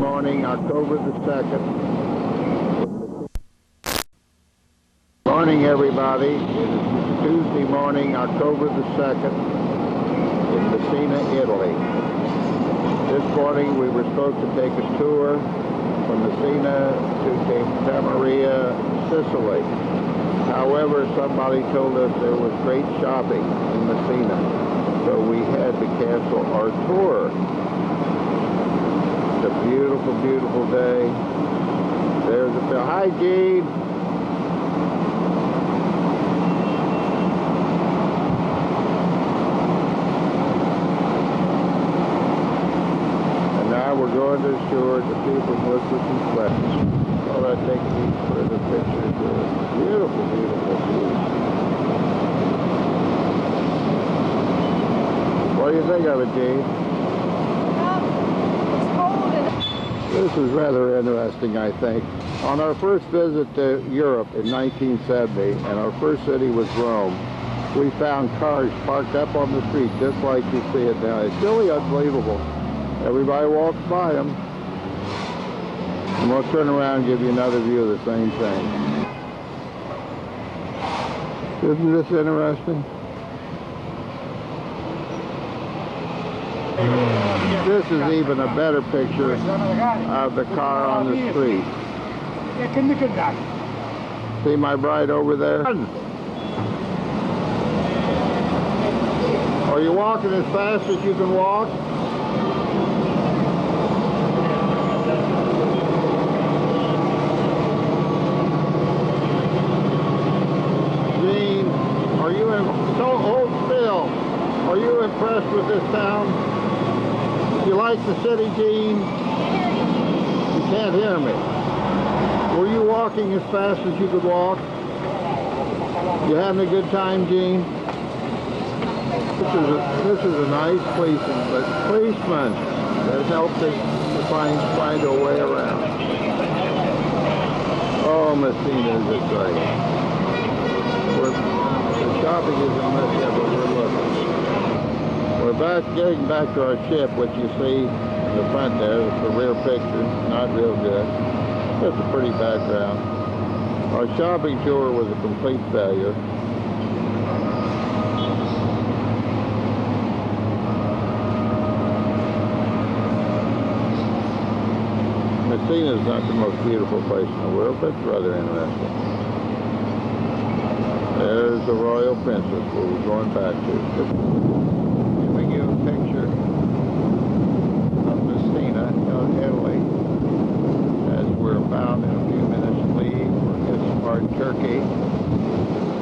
morning, October the 2nd. Morning, everybody. It is Tuesday morning, October the 2nd, in Messina, Italy. This morning we were supposed to take a tour from Messina to Santa Maria, Sicily. However, somebody told us there was great shopping in Messina, so we had to cancel our tour. It's a beautiful, beautiful day. There's a bill. Hi, Gene. And now we're going to the shore to see if we can look for some questions. Well, I take these for the pictures. Beautiful, beautiful view. What do you think of it, Gene? This is rather interesting, I think. On our first visit to Europe in 1970, and our first city was Rome, we found cars parked up on the street just like you see it now. It's really unbelievable. Everybody walks by them. And we'll turn around and give you another view of the same thing. Isn't this interesting? This is even a better picture of the car on the street. See my bride over there? Are you walking as fast as you can walk? Gene, are you hold still? Are you impressed with this town? You like the city, Gene? You can't hear me. Were you walking as fast as you could walk? You having a good time, Gene? This is a nice policeman that helped us to find a way around. Oh, Messina is great. The shopping isn't much yet, but we're looking. We're getting back to our ship, which you see in the front there. It's the rear picture, not real good. Just a pretty background. Our shopping tour was a complete failure. Messina is not the most beautiful place in the world, but it's rather interesting. There's the Royal Princess, where we're going back to. Giving you a picture of Messina, Italy, as we're about in a few minutes to leave for Izmir, Turkey.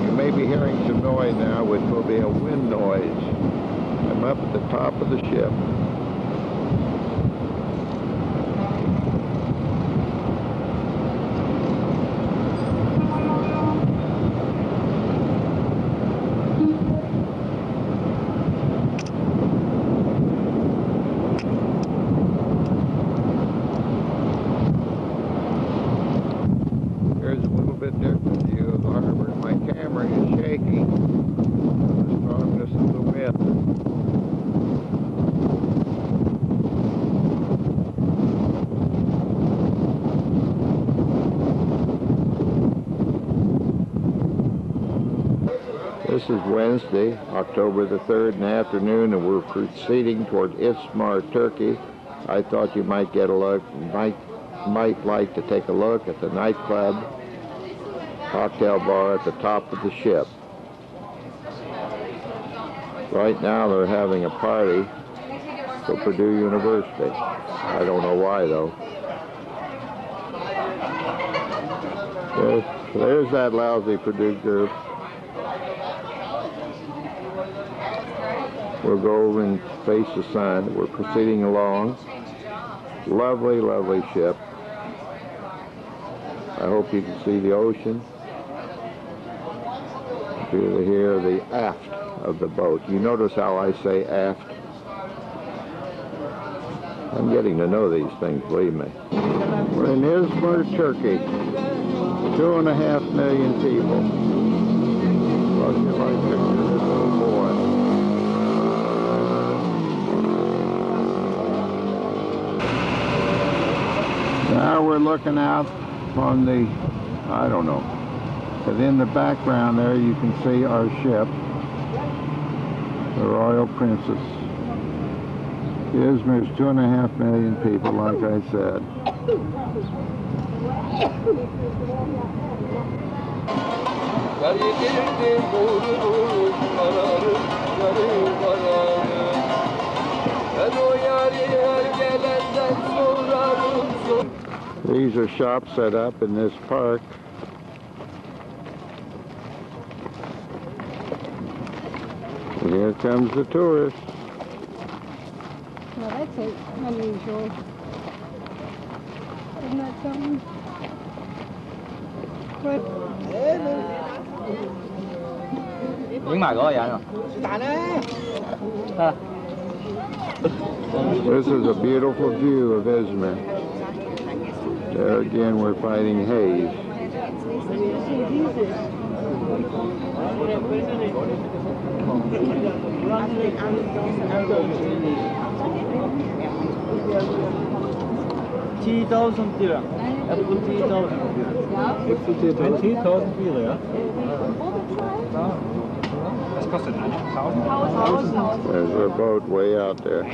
You may be hearing some noise now, which will be a wind noise. I'm up at the top of the ship. This is Wednesday, October the 3rd in the afternoon, and we're proceeding toward Izmir, Turkey. I thought you might get a look, might like to take a look at the nightclub, cocktail bar at the top of the ship. Right now they're having a party for Purdue University. I don't know why though. There's that lousy Purdue group. We'll go over and face the sun. We're proceeding along. Lovely, lovely ship. I hope you can see the ocean. You hear the aft of the boat. You notice how I say aft? I'm getting to know these things, believe me. We're in Izmir, Turkey. 2.5 million people. Look at my picture of this little boy. Now we're looking out on the, I don't know, but in the background there you can see our ship, the Royal Princess. Izmir's 2.5 million people, like I said. These are shops set up in this park. And here comes the tourists. Well, that's unusual. Isn't that something? This is a beautiful view of Izmir. There again we're fighting haze. There's a boat way out there.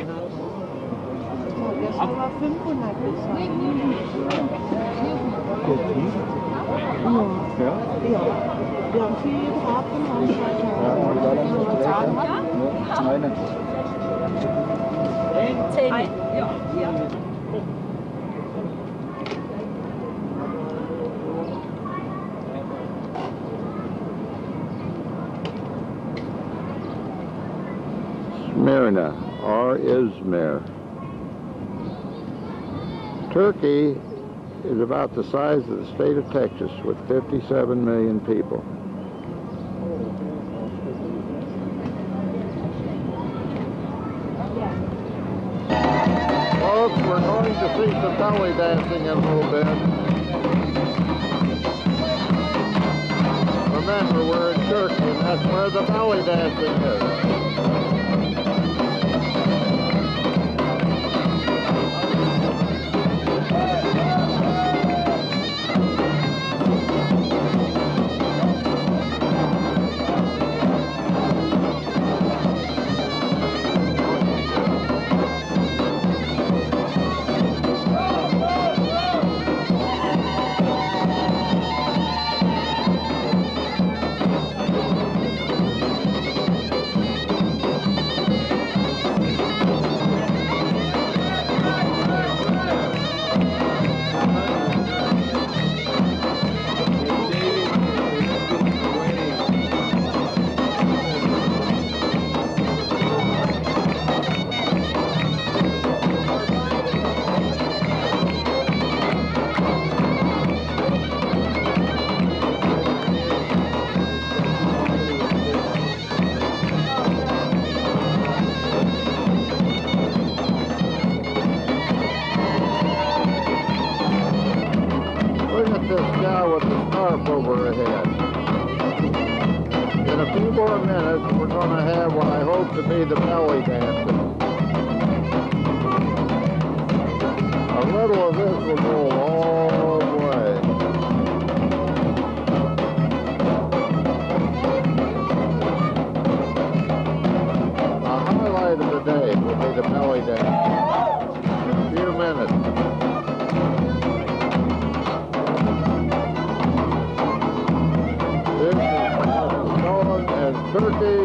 Smyrna, or Izmir. Turkey is about the size of the state of Texas with 57 million people. Folks, we're going to see some belly dancing in a little bit. Remember, we're in Turkey, and that's where the belly dancing is. Over ahead. In a few more minutes, we're going to have what I hope to be the belly dancing. A little of this will go a long way. The highlight of the day will be the belly dance. In a few minutes. Turkey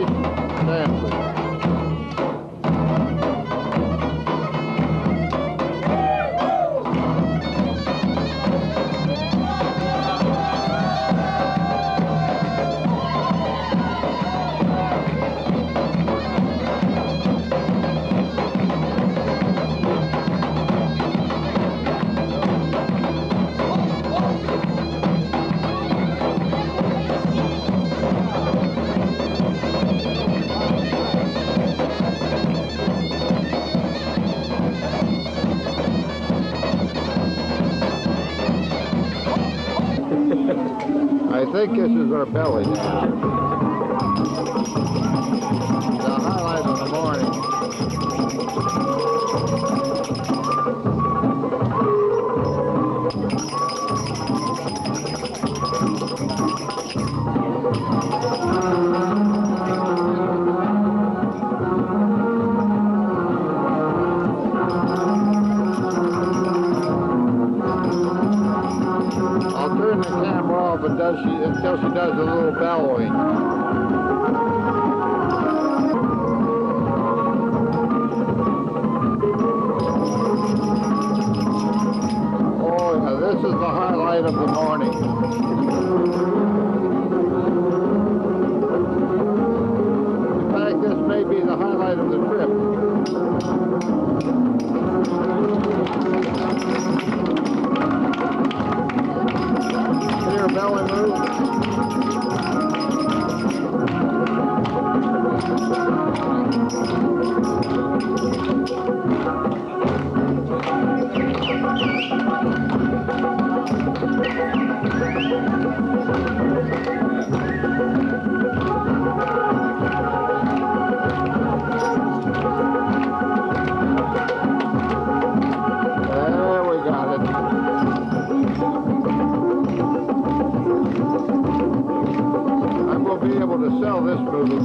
dancing. I think this is our belly dance. The highlight of the morning. turn the camera off until she does a little bellowing. Oh, yeah, this is the highlight of the morning. In fact, this may be the highlight of the trip. Here, belly move. There we got it. I will be able to sell this movie.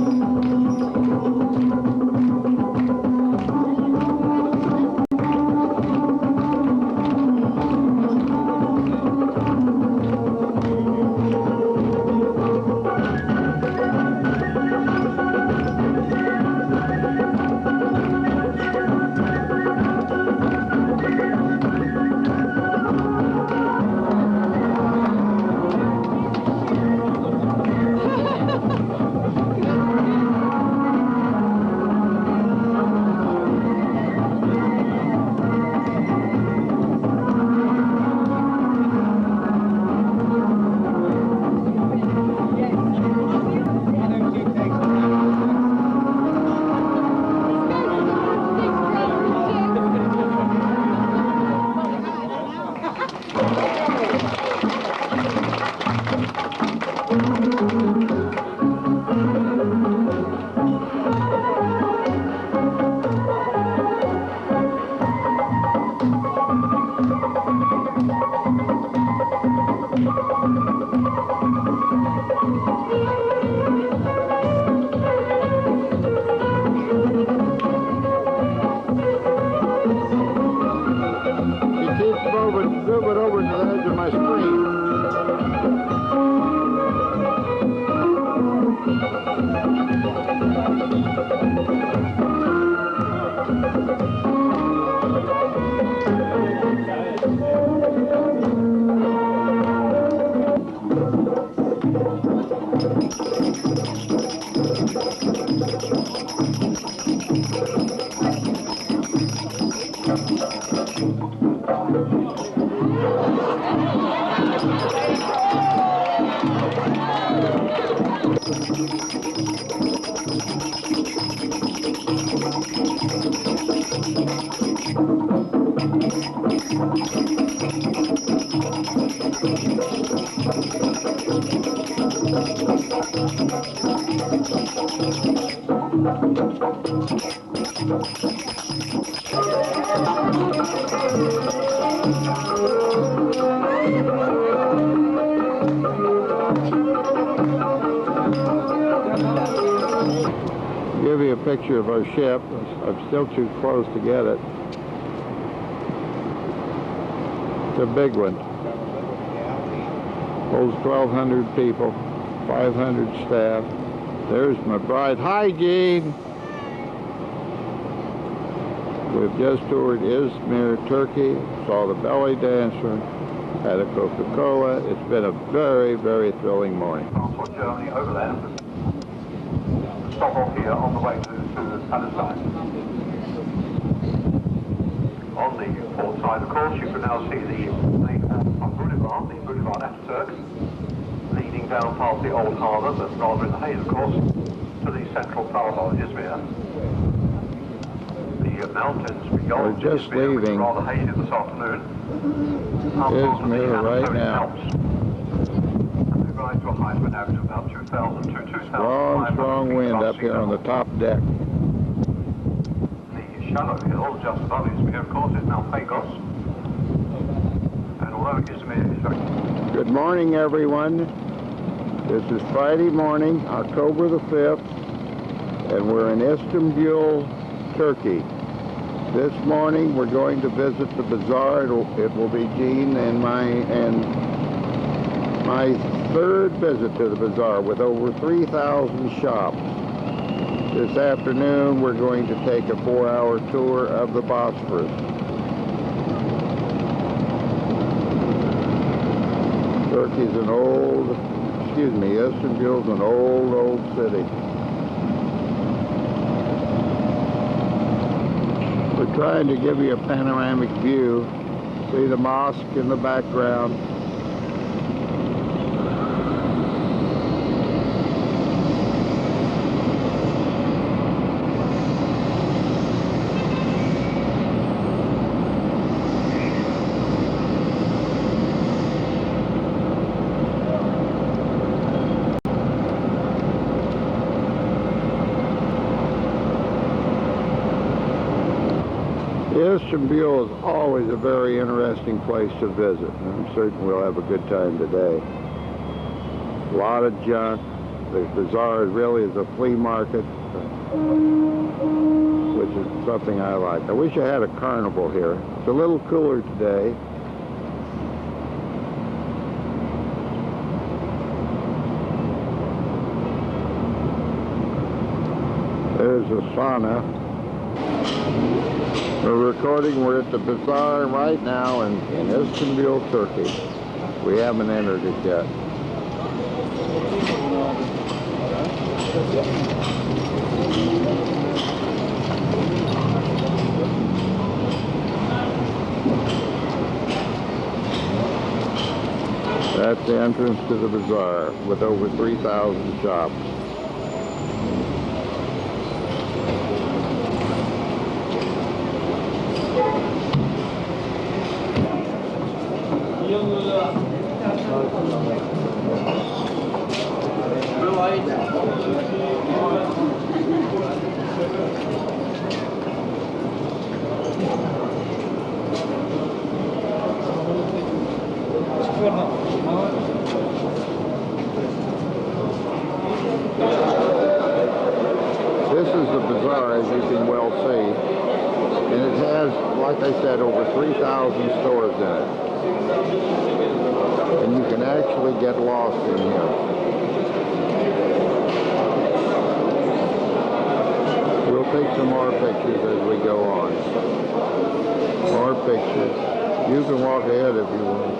Move it over to the edge of my screen. Give you a picture of our ship. I'm still too close to get it. It's a big one. Holds 1,200 people, 500 staff. There's my bride. Hi, Jean. We've just toured Izmir, Turkey. Saw the belly dancer. Had a Coca-Cola. It's been a very, very thrilling morning. For Germany overland. Stop off here on the way to Palestine. On the port side, of course, you can now see the main boulevard, the Boulevard Ataturk, leading down past the old harbour, but rather in the haze, of course, to the central part of Izmir. The mountains beyond We're just Izmir, which are leaving rather hazy this afternoon, are part of the Izmir right Anatolian now. Alps. And they rise to a height of an average of about 2,000 to 2,500 Strong feet wind above up sea here on the level. top deck. The shallow hill just above Izmir, of course, is now Pagos. And although Izmir is very... Good morning, everyone. This is Friday morning, October the 5th, and we're in Istanbul, Turkey. This morning we're going to visit the bazaar. It will be Jean and My third visit to the bazaar with over 3,000 shops. This afternoon we're going to take a 4-hour tour of the Bosphorus. Turkey's an old, Istanbul's an old city. We're trying to give you a panoramic view. See the mosque in the background. Istanbul is always a very interesting place to visit. I'm certain we'll have a good time today. A lot of junk. The bazaar really is a flea market, which is something I like. I wish I had a carnival here. It's a little cooler today. There's a sauna. We're recording, we're at the bazaar right now in Istanbul, Turkey. We haven't entered it yet. That's the entrance to the bazaar with over 3,000 shops. This is the bazaar, as you can well see, and it has, like I said, over 3,000 stores in it. And you can actually get lost in here. We'll take some more pictures as we go on. More pictures. You can walk ahead if you want.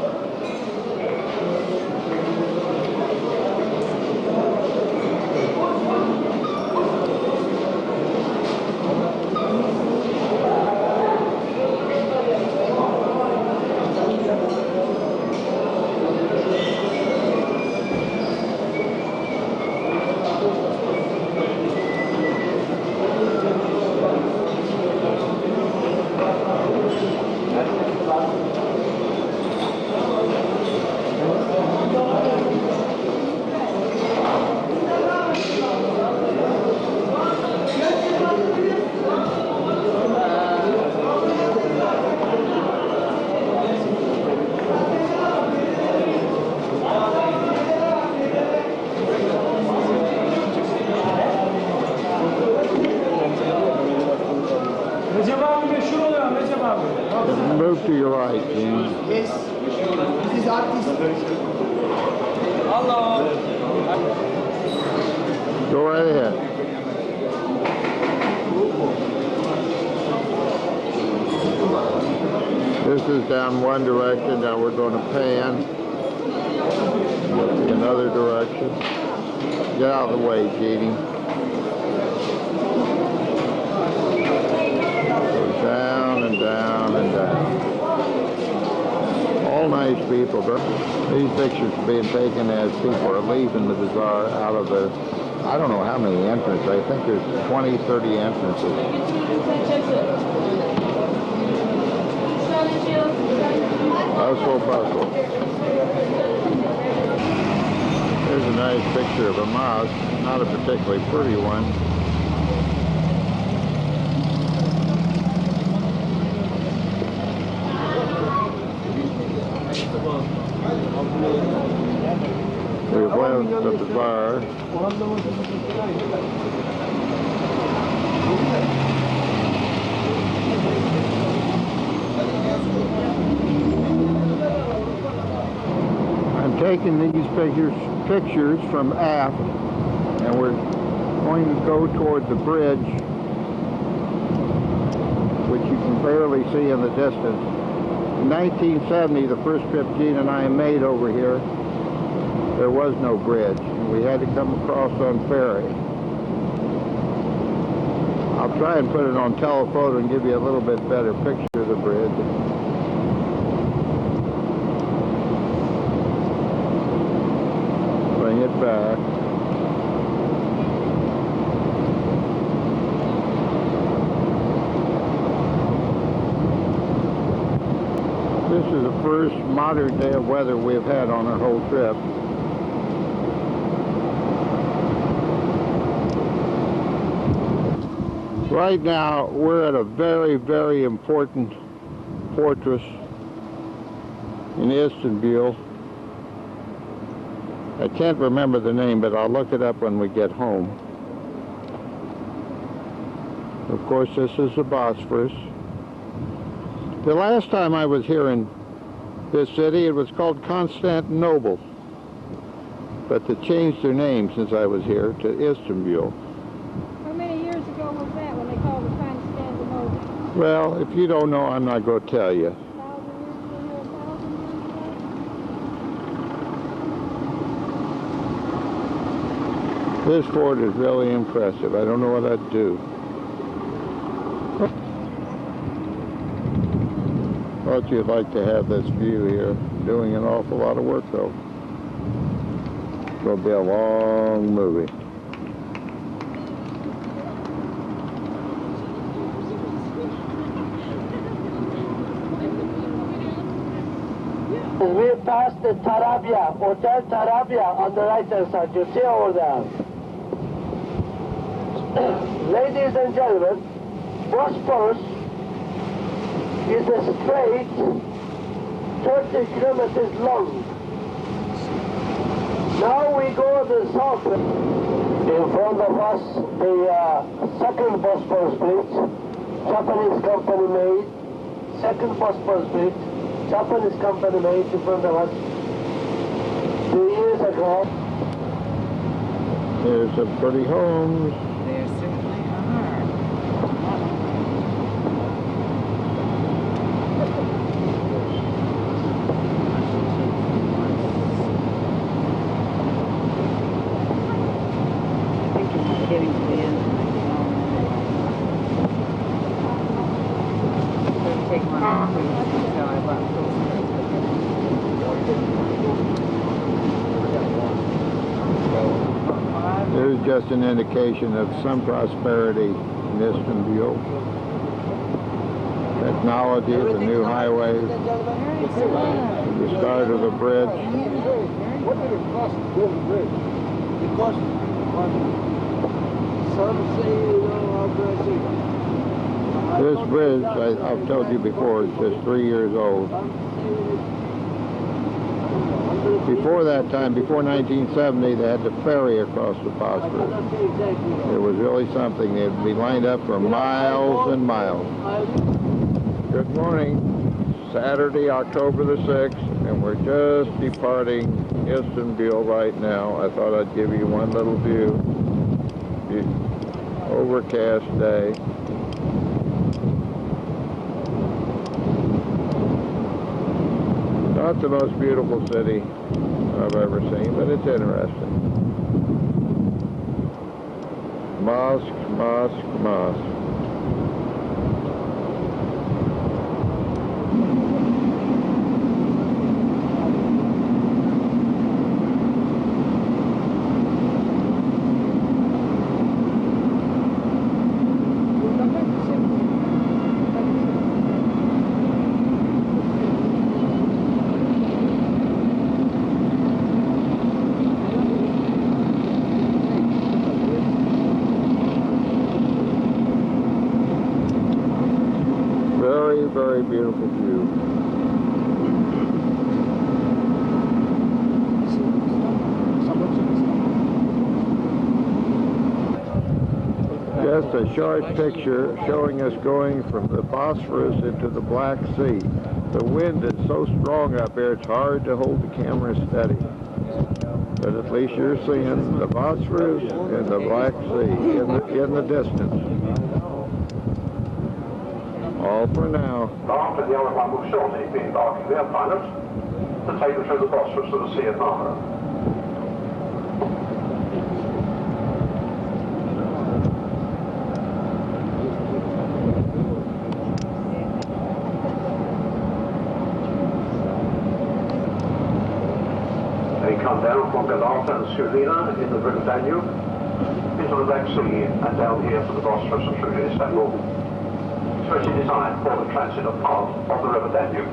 Move to your right, Gene. Yes, this is artist. Hello. Go right ahead. This is down one direction. Now we're going to pan in another direction. Get out of the way, Jeannie. Down and down and down. All nice people. These pictures are being taken as people are leaving the bazaar out of the, I don't know how many entrances. I think there's 20, 30 entrances. Hustle, bustle. Here's a nice picture of a mosque. Not a particularly pretty one. We've left the bazaar. I'm taking these pictures from aft, and we're going to go toward the bridge, which you can barely see in the distance. In 1970, the first trip Gene and I made over here, there was no bridge. We had to come across on ferry. I'll try and put it on telephoto and give you a little bit better picture of the bridge. Bring it back. This is the first modern day of weather we've had on our whole trip. Right now, we're at a very, very important fortress in Istanbul. I can't remember the name, but I'll look it up when we get home. Of course, this is the Bosphorus. The last time I was here in this city, it was called Constantinople, but they changed their name since I was here to Istanbul. How many years ago was that when they called it Constantinople? Well, if you don't know, I'm not going to tell you. 1,000 years ago? This fort is really impressive. I don't know what I'd do. Thought you'd like to have this view here. Doing an awful lot of work, though. It's going to be a long movie. We passed the Tarabya, Hotel Tarabya on the right hand side. You see over there. Ladies and gentlemen, Bosphorus is a strait 30 kilometers long. Now we go to the south. In front of us, the second Bosphorus bridge, Japanese company made. Second Bosphorus bridge, Japanese company made in front of us 2 years ago. There's some pretty homes. There certainly are. I think we're getting to the end. It'll take one or two until I brought There's just an indication of some prosperity in Istanbul. Technology, the new highways, the start of the bridge. What did it cost to build the bridge? It cost, some say, how can I say? This bridge, I've told you before, is just 3 years old. Before that time, before 1970, they had to ferry across the Bosphorus. It was really something. They'd be lined up for miles and miles. Good morning. Saturday, October the 6th, and we're just departing Istanbul right now. I thought I'd give you one little view. Overcast day. Not the most beautiful city I've ever seen, but it's interesting. Mosque, mosque, mosque. Very beautiful view. Just a short picture showing us going from the Bosphorus into the Black Sea. The wind is so strong up here, it's hard to hold the camera steady. But at least you're seeing the Bosphorus and the Black Sea in the distance. All for now. After the Elephant will shortly be embarking their pilots to take them through the Bosphorus to the Sea of Marmara. They come down from Galata and Sulina in the River Danube into the Black Sea and down here to the Bosphorus and through to Istanbul. Especially designed for the transit of part of the River Danube.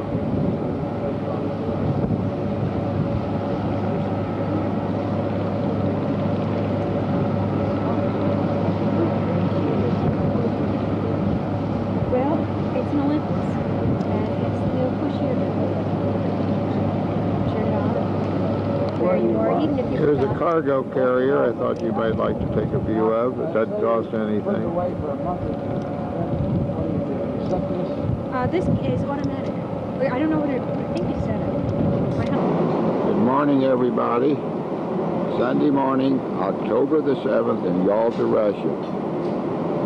Well, it's an Olympus, and it's still pushier than turn it on. There you are, even if you Here's a forgot. cargo carrier I thought you might like to take a view of. It doesn't cost anything. This is automatic. I don't know what I think you said it. Good morning, everybody. Sunday morning, October the 7th in Yalta, Russia.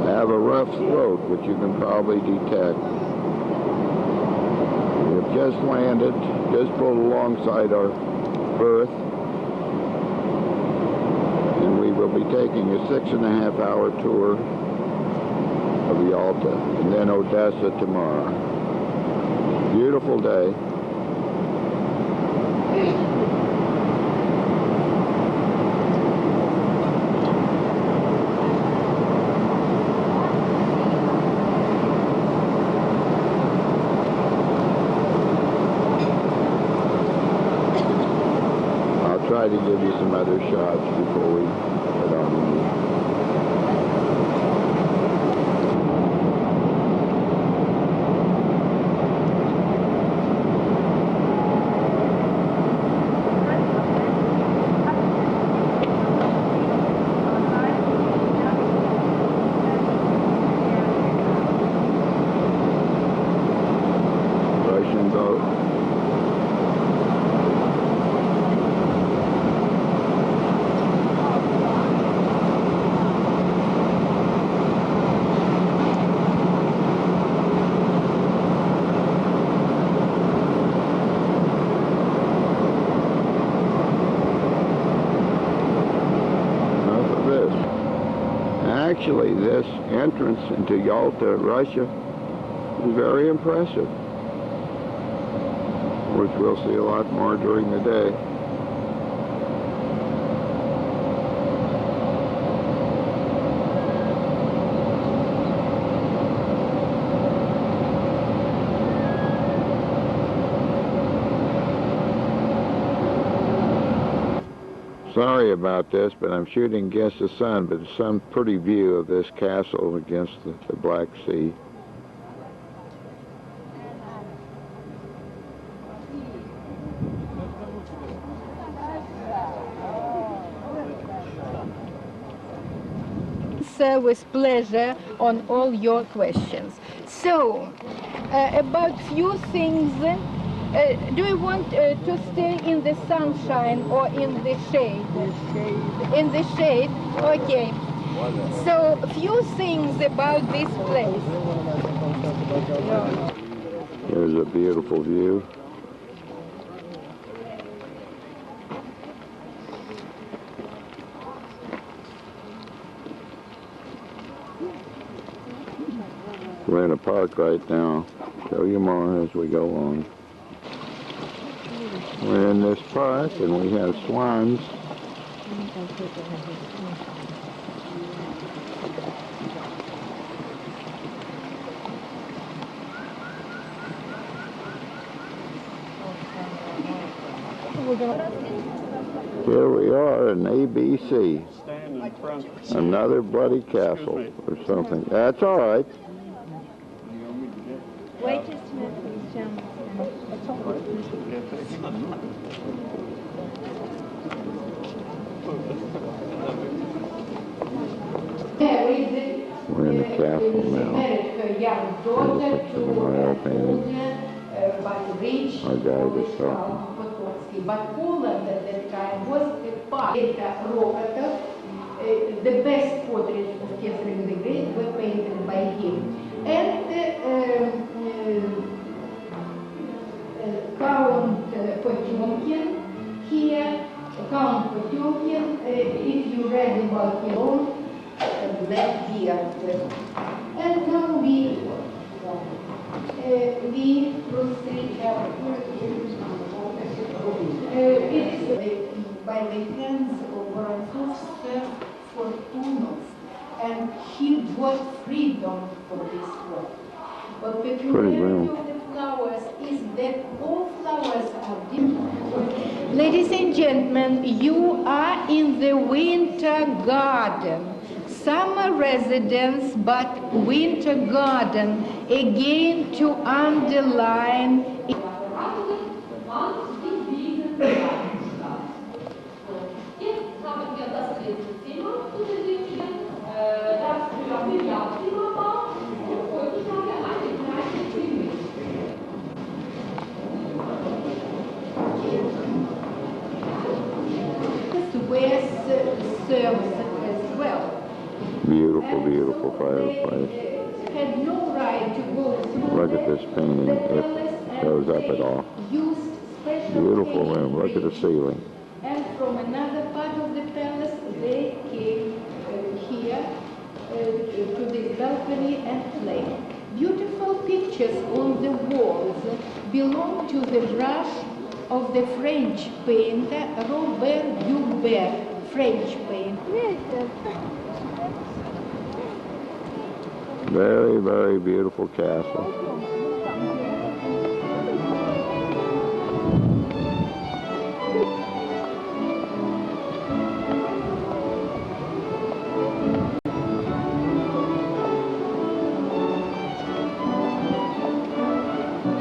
I have a rough throat, which you can probably detect. We have just landed, just pulled alongside our berth, and we will be taking a 6.5-hour tour of Yalta, and then Odessa tomorrow. Beautiful day. I'll try to give you some other shots before we head on. Russian boat. Enough of this. Actually, this entrance into Yalta, Russia, is very impressive, which we'll see a lot more during the day. Sorry about this, but I'm shooting against the sun, but it's some pretty view of this castle against the Black Sea. Answer with pleasure on all your questions. So, about few things, do you want to stay in the sunshine or in the shade? In the shade? Okay. So, few things about this place. Here's a beautiful view. We're in a park right now. Show you more as we go on. We're in this park and we have swans. Here we are in ABC. Another bloody castle or something. That's all right. Wait just a minute, please, gentlemen. We're in the castle now. Here's a picture of an oil painting. Our guide is talking. that time was a part. Rokotov, the best portraits of Catherine the Great were painted by him. And Count Potemkin here, Count Potemkin, if you read about his own black beard. And now we proceed. It's by the hands of Vorontsovsky Fortunov, and he got freedom for this work. But the peculiarity of the flowers is that all flowers are different. Ladies and gentlemen, you are in the winter garden. Summer residence, but winter garden, again to underline. Serves as well. Beautiful, beautiful fireplace. Had no right to go through. Look at this painting, it goes up at all. Used special Beautiful room, look at the ceiling. And from another part of the palace, they came here to this balcony and played. Beautiful pictures on the walls belong to the brush of the French painter Robert Joubert, French painter. Very, very beautiful castle.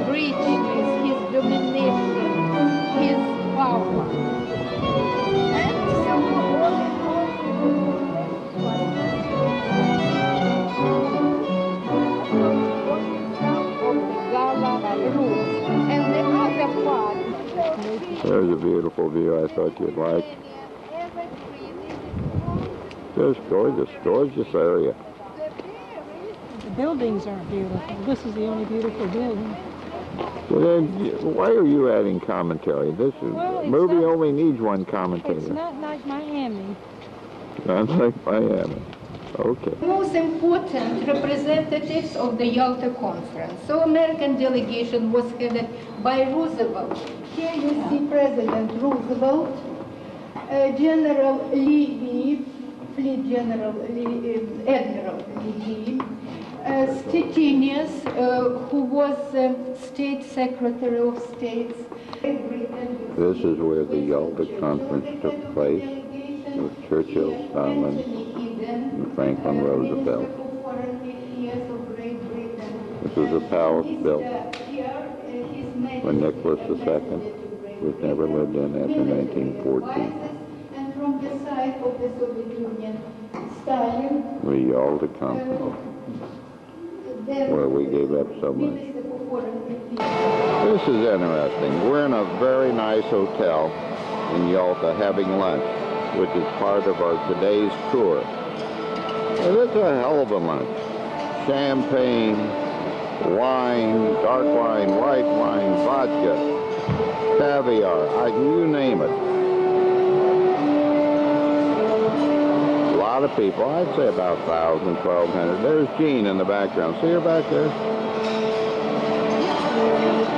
Richness, his domination, his power. And so all in and the other part. There's a beautiful view I thought you'd like. Just gorgeous, gorgeous area. The buildings aren't beautiful. This is the only beautiful building. Well, then, why are you adding commentary? This is, Well, it's movie not- only needs one commentator. It's not like Miami. Sounds like Miami. Okay. Most important representatives of the Yalta Conference. So American delegation was headed by Roosevelt. Here you see President Roosevelt, General Levy, Fleet General Admiral Levy, Stettinius, who was State Secretary of States. This is where the Yalta Conference took place with Churchill, Stalin, and Franklin Roosevelt. This was a palace built by Nicholas II, which never lived in after 1914. And from the side of the Soviet Union, Stalin. The Yalta Conference, where we gave up so much. This is interesting. We're in a very nice hotel in Yalta having lunch, which is part of our today's tour. And it's a hell of a lunch. Champagne, wine, dark wine, white wine, vodka, caviar, you name it. A lot of people, I'd say about 1,000, 1,200. There's Jean in the background. See her back there?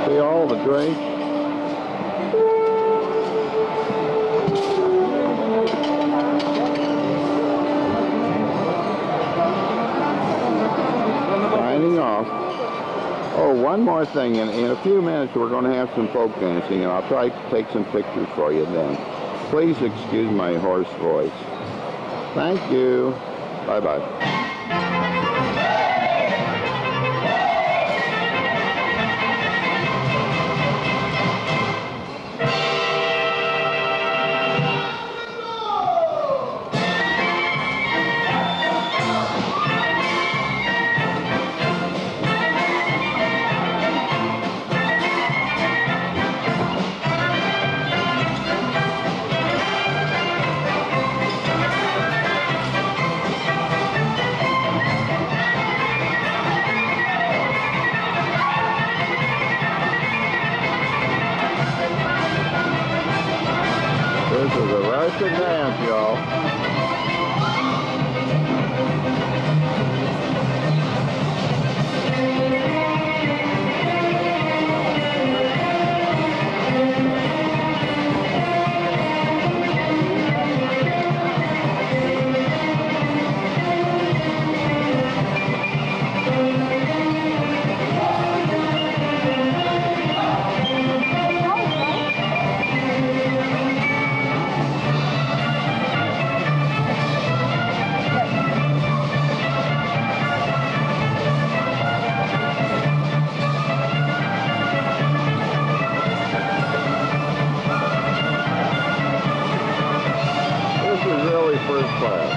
See all the drinks? Signing off. Oh, one more thing. In a few minutes, we're going to have some folk dancing, and I'll try to take some pictures for you then. Please excuse my hoarse voice. Thank you. Bye-bye. This is a Russian dance, y'all. This is really first class.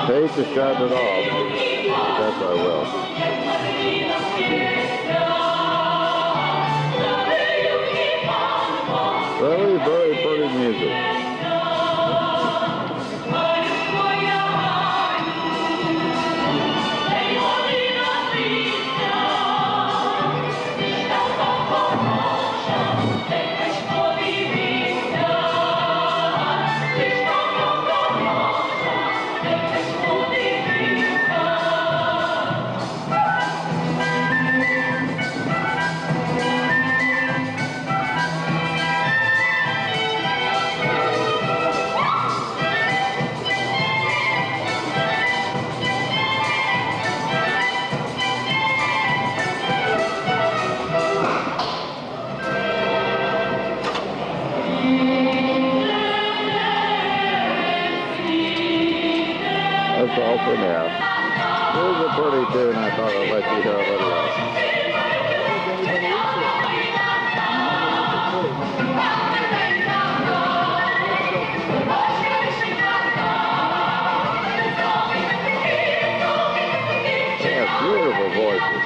Hate to shut it off. Yes, I will. Very, very pretty music. That's all for now. Here's a pretty tune. I thought I'd let you hear a little of. Yeah, beautiful voices.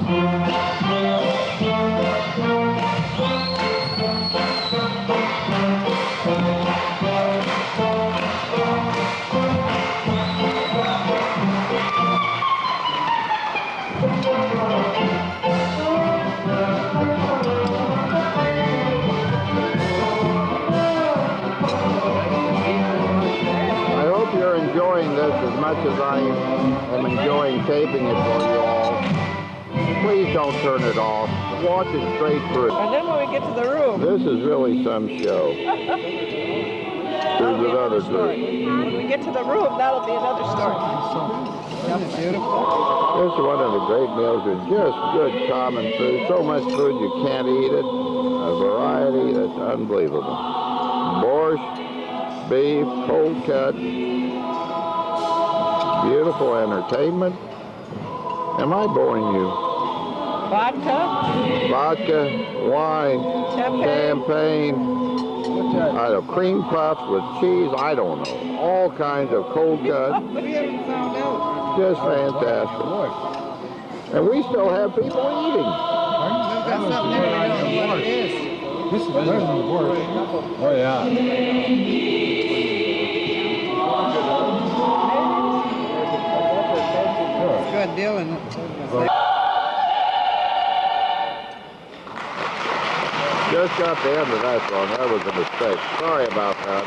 I hope you're enjoying this as much as I am enjoying taping it for you all. Please don't turn it off. Watch it straight through. And then when we get to the room, This is really some show. Here's another group. when we get to the room, that'll be another story. That's beautiful. This is one of the great meals with just good common food. So much food you can't eat it. A variety that's unbelievable. Borscht, beef, cold cut. Beautiful entertainment. Am I boring you? Vodka, Vodka, wine, champagne, I don't know, cream puffs with cheese, I don't know. All kinds of cold cut. we haven't found out. Just fantastic. And we still have people eating. That's something we don't know what it is. This is better than the work. Oh, yeah. Good deal, and Just got the end of that one. That was a mistake. Sorry about that.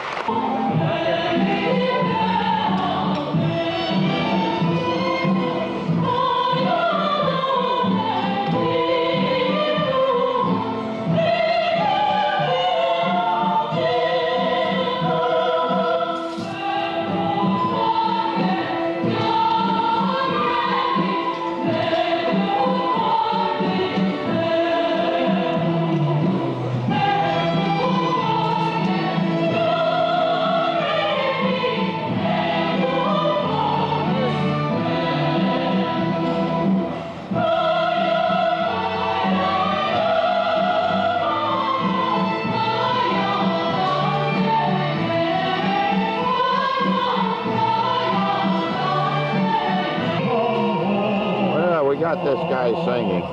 Well, we got this guy singing.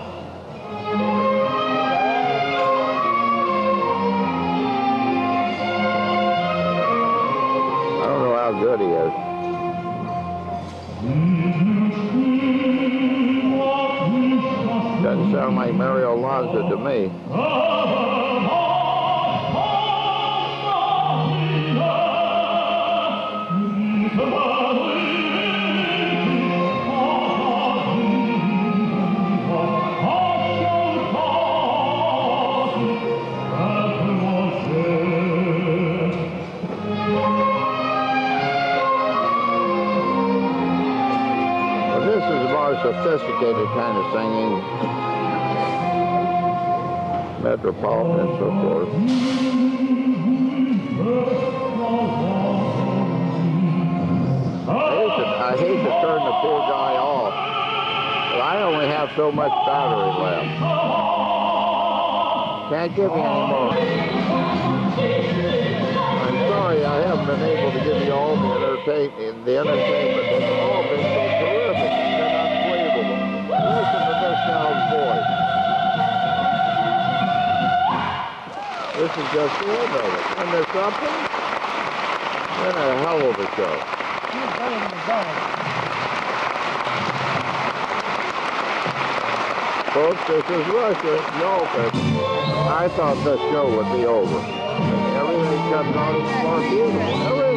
I don't know how good he is. Doesn't sound like Mario Lanza to me. But this is a more sophisticated kind of singing. Metropolitan and so forth. I hate to turn the poor guy off, but I only have so much battery left. Can't give me any more. I'm sorry I haven't been able to give you all the entertainment. It's all been so terrific. It's been unbelievable. Listen to this guy's voice. This is just the end of it. And there's something? Been a hell of a show. Folks, this is Russia. No, but I thought this show would be over. And everything comes out more beautiful. Everything.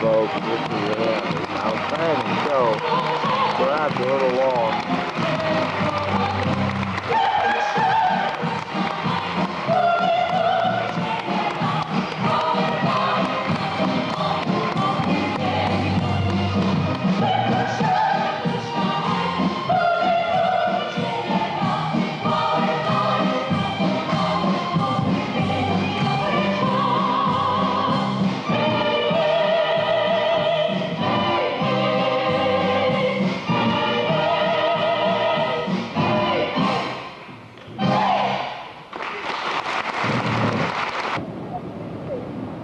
folks. This is an outstanding show. Perhaps a little long.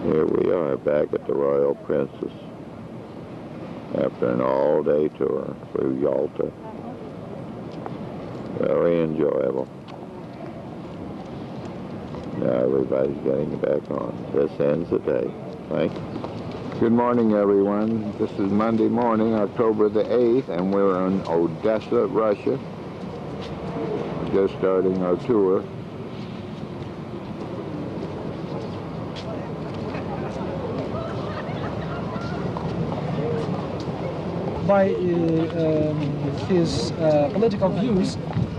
Here we are back at the Royal Princess after an all-day tour through Yalta. Very enjoyable. Now everybody's getting back on. This ends the day. Thanks. Good morning, everyone. This is Monday morning, October the 8th, and we're in Odessa, Russia. Just starting our tour. By his political views,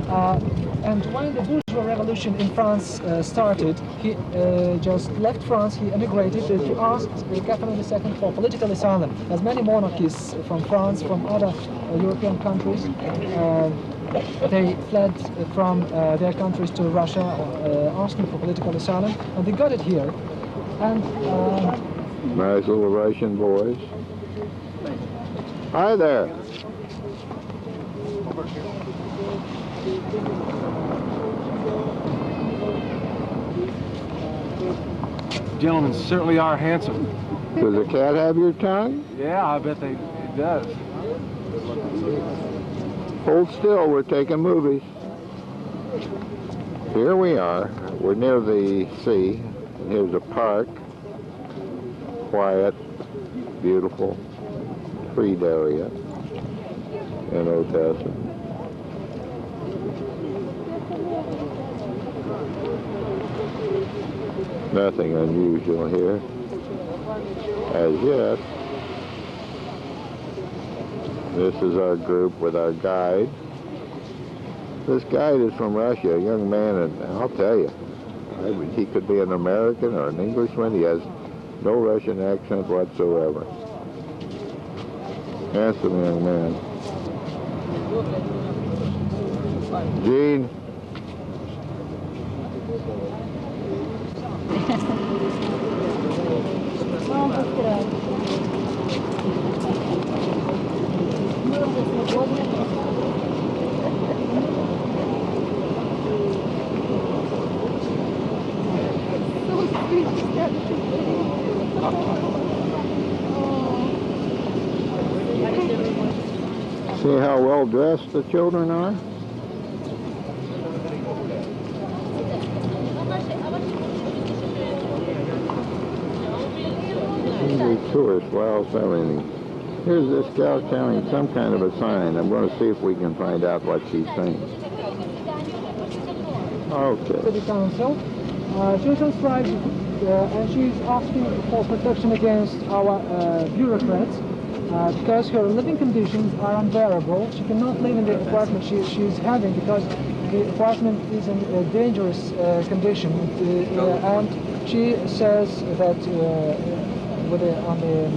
and when the bourgeois revolution in France started, he just left France, he emigrated, he asked Catherine II for political asylum, as many monarchies from France, from other European countries, they fled from their countries to Russia asking for political asylum, and they got it here. And nice little Russian boys. Hi there. Gentlemen certainly are handsome. Does the cat have your tongue? Yeah, I bet it does. Hold still, we're taking movies. Here we are. We're near the sea. Here's a park. Quiet, beautiful, treed area in Odessa. Nothing unusual here as yet. This is our group with our guide. This guide is from Russia, a young man, and I'll tell you, he could be an American or an Englishman. He has no Russian accent whatsoever. Handsome young man. Gene. See how well dressed the children are? These tourists, wow, everything. Here's this gal carrying some kind of a sign. I'm going to see if we can find out what she's saying. Okay. City Council, children's rights, and she's asking for protection against our bureaucrats. Because her living conditions are unbearable. She cannot live in the apartment she's having because the apartment is in a dangerous condition. And she says that on the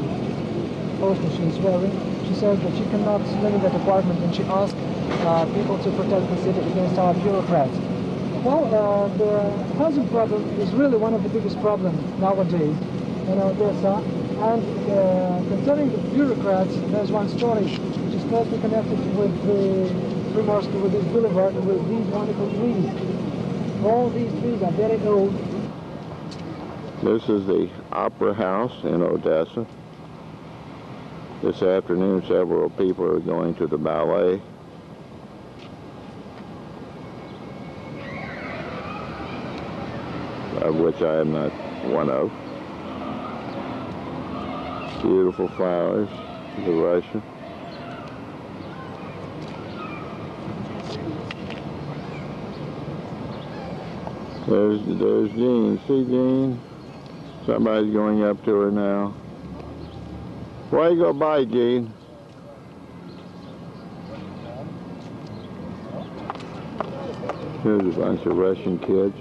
poster she's wearing, she says that she cannot live in that apartment, and she asked people to protect the city against our bureaucrats. Well, the housing problem is really one of the biggest problems nowadays in Odessa. And concerning the bureaucrats, there's one story which is closely connected with Primorsk, with this boulevard, with these wonderful trees. All these trees are very old. This is the Opera House in Odessa. This afternoon, several people are going to the ballet. Of which I am not one of. Beautiful flowers, the Russian. There's Jean. See Jean? Somebody's going up to her now. Why you go by, Gene? Here's a bunch of Russian kids.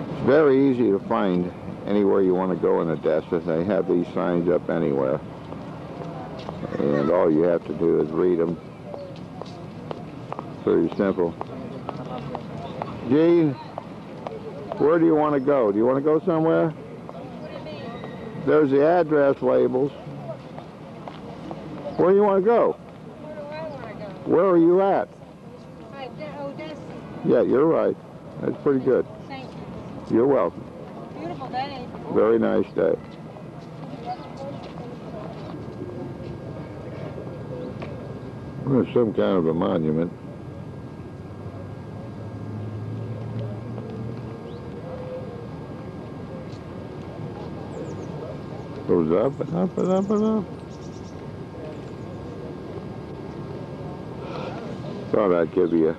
It's very easy to find anywhere you want to go in Odessa. They have these signs up anywhere. And all you have to do is read them. Pretty simple. Gene, where do you want to go? Do you want to go somewhere? There's the address labels. Where do you want to go? Where do I want to go? Where are you at? Odessa. Yeah, you're right. That's pretty good. Thank you. You're welcome. Beautiful day. Very nice day. There's some kind of a monument. Goes up and up and up and up. Thought I'd give you a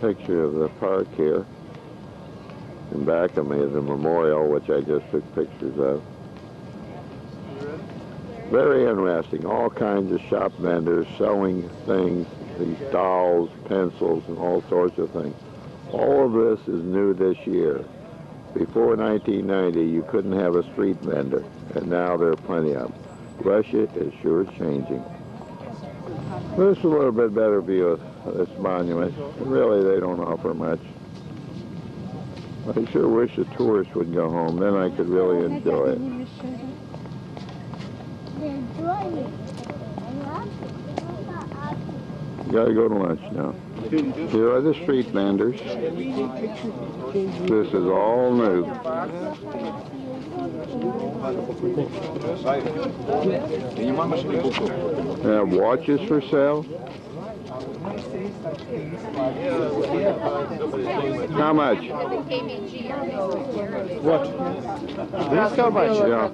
picture of the park here. In back of me is a memorial, which I just took pictures of. Very interesting. All kinds of shop vendors selling things, these dolls, pencils, and all sorts of things. All of this is new this year. Before 1990, you couldn't have a street vendor, and now there are plenty of them. Russia is sure changing. This is a little bit better view of this monument. Really, they don't offer much. I sure wish the tourists would go home, then I could really enjoy it. You gotta go to lunch now. Here are the street vendors. This is all new. They have watches for sale. How much? What? This how much? Yeah.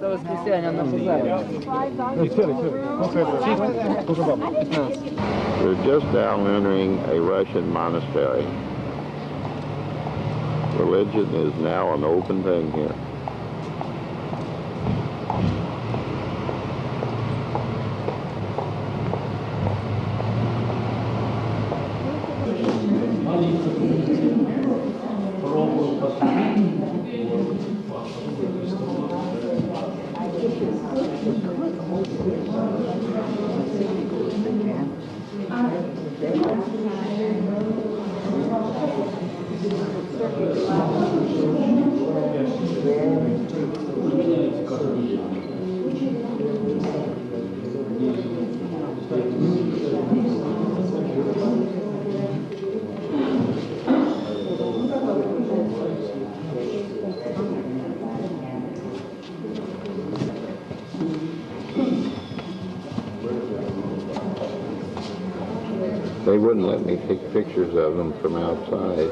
We're just now entering a Russian monastery. Religion is now an open thing here. They wouldn't let me take pictures of them from outside.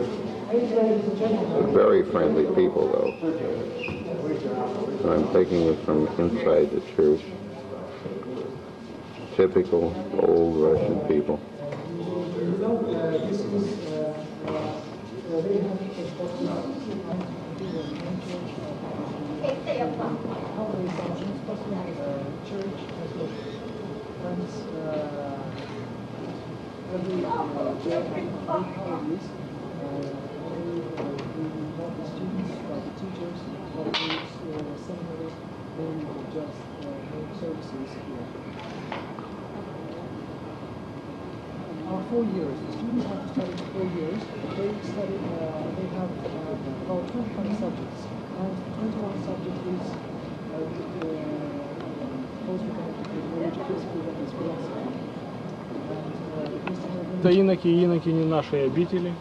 They're very friendly people, though. So I'm taking it from inside the church. Typical old Russian people. Are 4 years. The students have to study for 4 years. They study. They have about 25 subjects, and 21 subject is post-romantic religious history, that is philosophy. Это иноки и инокини нашей обители.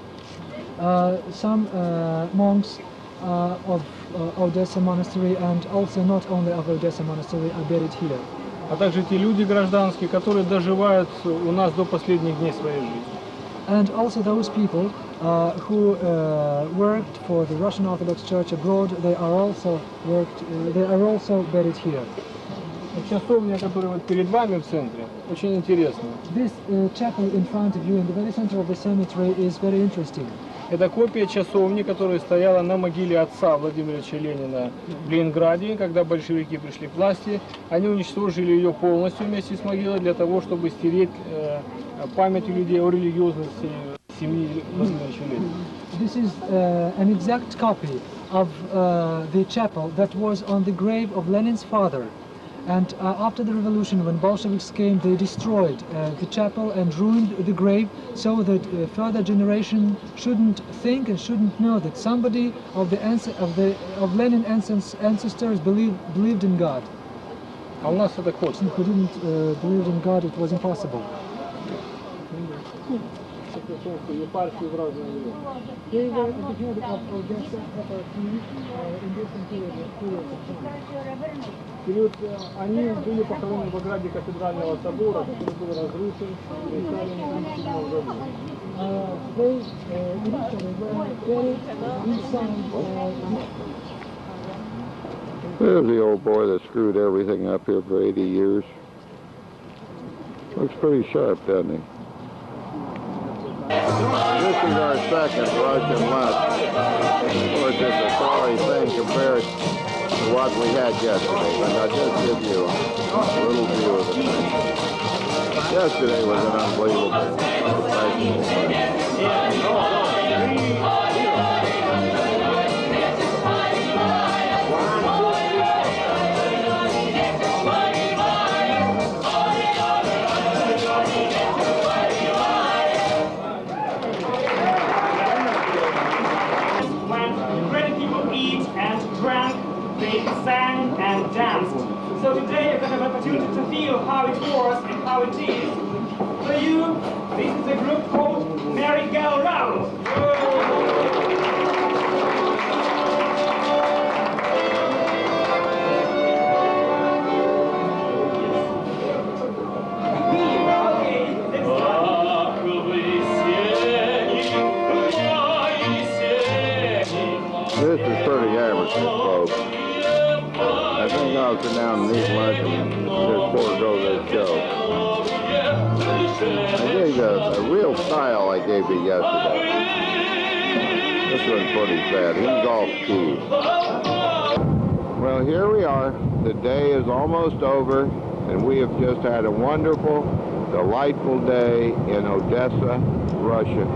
Some monks of Odessa Monastery, and also not only of Odessa Monastery, are buried here. А также те люди гражданские, которые доживают у нас до последних дней своей жизни. and also those people who worked for the Russian Orthodox Church abroad. They are also buried here. Часовня, которая вот перед вами в центре, очень интересная. This chapel in front of you in the very center of the cemetery is very interesting. Это копия часовни, которая стояла на могиле отца Владимира Ильича Ленина в Ленинграде, когда большевики пришли к власти. Они уничтожили ее полностью вместе с могилой для того, чтобы стереть память у людей о религиозности семьи Владимира Ильича Ленина. This is an exact copy of the chapel that was on the grave of Lenin's father. And after the revolution, when Bolsheviks came, they destroyed the chapel and ruined the grave so that further generation shouldn't think and shouldn't know that somebody of Lenin ancestors believed in God. А у нас это код. Who didn't believe in God, it was impossible. Епархии в разное время. They were at the head of Odessa FRP in different periods of time. Период, они были похоронены в ограде кафедрального собора, который был разрушен в Сталине в 1937 году. They initially were buried inside. There's the old boy that screwed everything up here for 80 years. Looks pretty sharp, doesn't he? This is our second Russian lunch. Of course, it's a sorry thing compared to what we had yesterday, but I'll just give you a little view of the thing. Yesterday was an unbelievable professional lunch. They sang and danced. So today you're going to have an opportunity to feel how it was and how it is. For you, this is a group called Merry Go Round. This is pretty amateur, folks. I think I'll sit down and eat lunch and just forego this show. I gave you a real style I gave you yesterday. This one's pretty sad. He's off key. Well, here we are. The day is almost over, and we have just had a wonderful, delightful day in Odessa, Russia.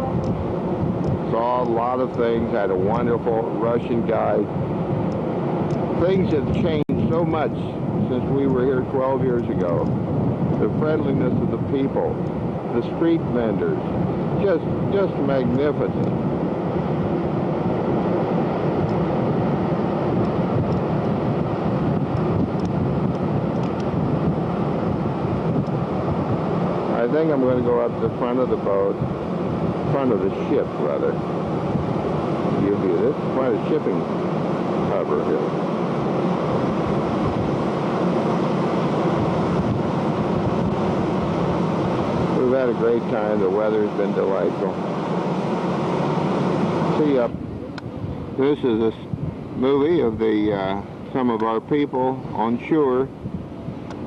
Saw a lot of things, had a wonderful Russian guide. Things have changed so much since we were here 12 years ago. The friendliness of the people, the street vendors, just magnificent. I think I'm going to go up the front of the boat. Front of the ship, rather. Give you this quite a shipping cover here. We've had a great time. The weather's been delightful. See ya. This is a movie of some of our people on shore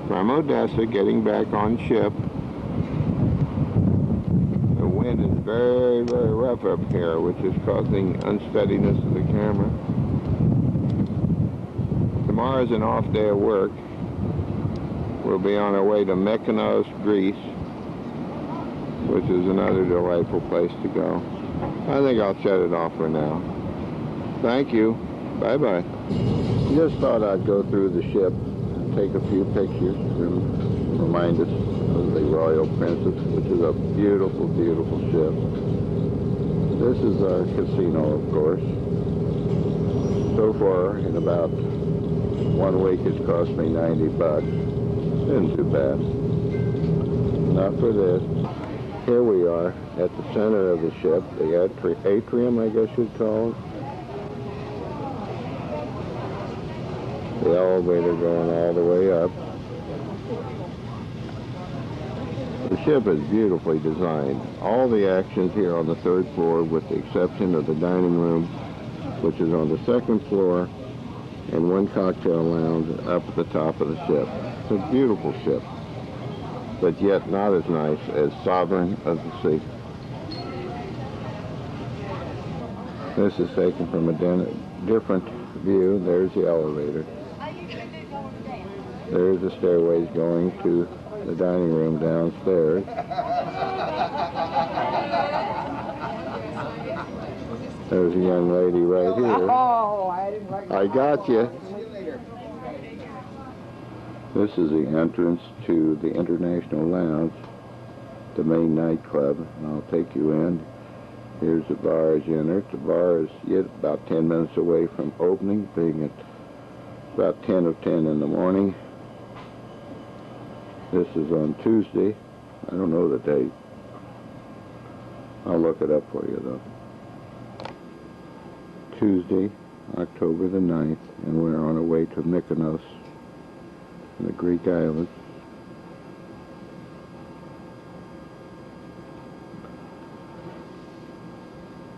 from Odessa getting back on ship. Very, very rough up here, which is causing unsteadiness of the camera. Tomorrow's an off day of work. We'll be on our way to Mykonos, Greece, which is another delightful place to go. I think I'll shut it off for now. Thank you. Bye-bye. Just thought I'd go through the ship and take a few pictures and remind us of the Royal Princess, which is a beautiful, beautiful ship. This is our casino, of course. So far, in about 1 week, it's cost me $90. Isn't too bad. Enough for this. Here we are at the center of the ship, the atrium, I guess you'd call it. The elevator going all the way up. The ship is beautifully designed. All the actions here on the third floor, with the exception of the dining room, which is on the second floor, and one cocktail lounge up at the top of the ship. It's a beautiful ship, but yet not as nice as Sovereign of the Sea. This is taken from a different view. There's the elevator. There's the stairways going to the dining room downstairs. There's a young lady right here. I got you. This is the entrance to the International Lounge, the main nightclub. I'll take you in. Here's the bar as you enter. The bar is yet about 10 minutes away from opening, being at about 10 of 10 in the morning. This is on Tuesday. I don't know the date. I'll look it up for you, though. Tuesday, October the 9th, and we're on our way to Mykonos in the Greek islands.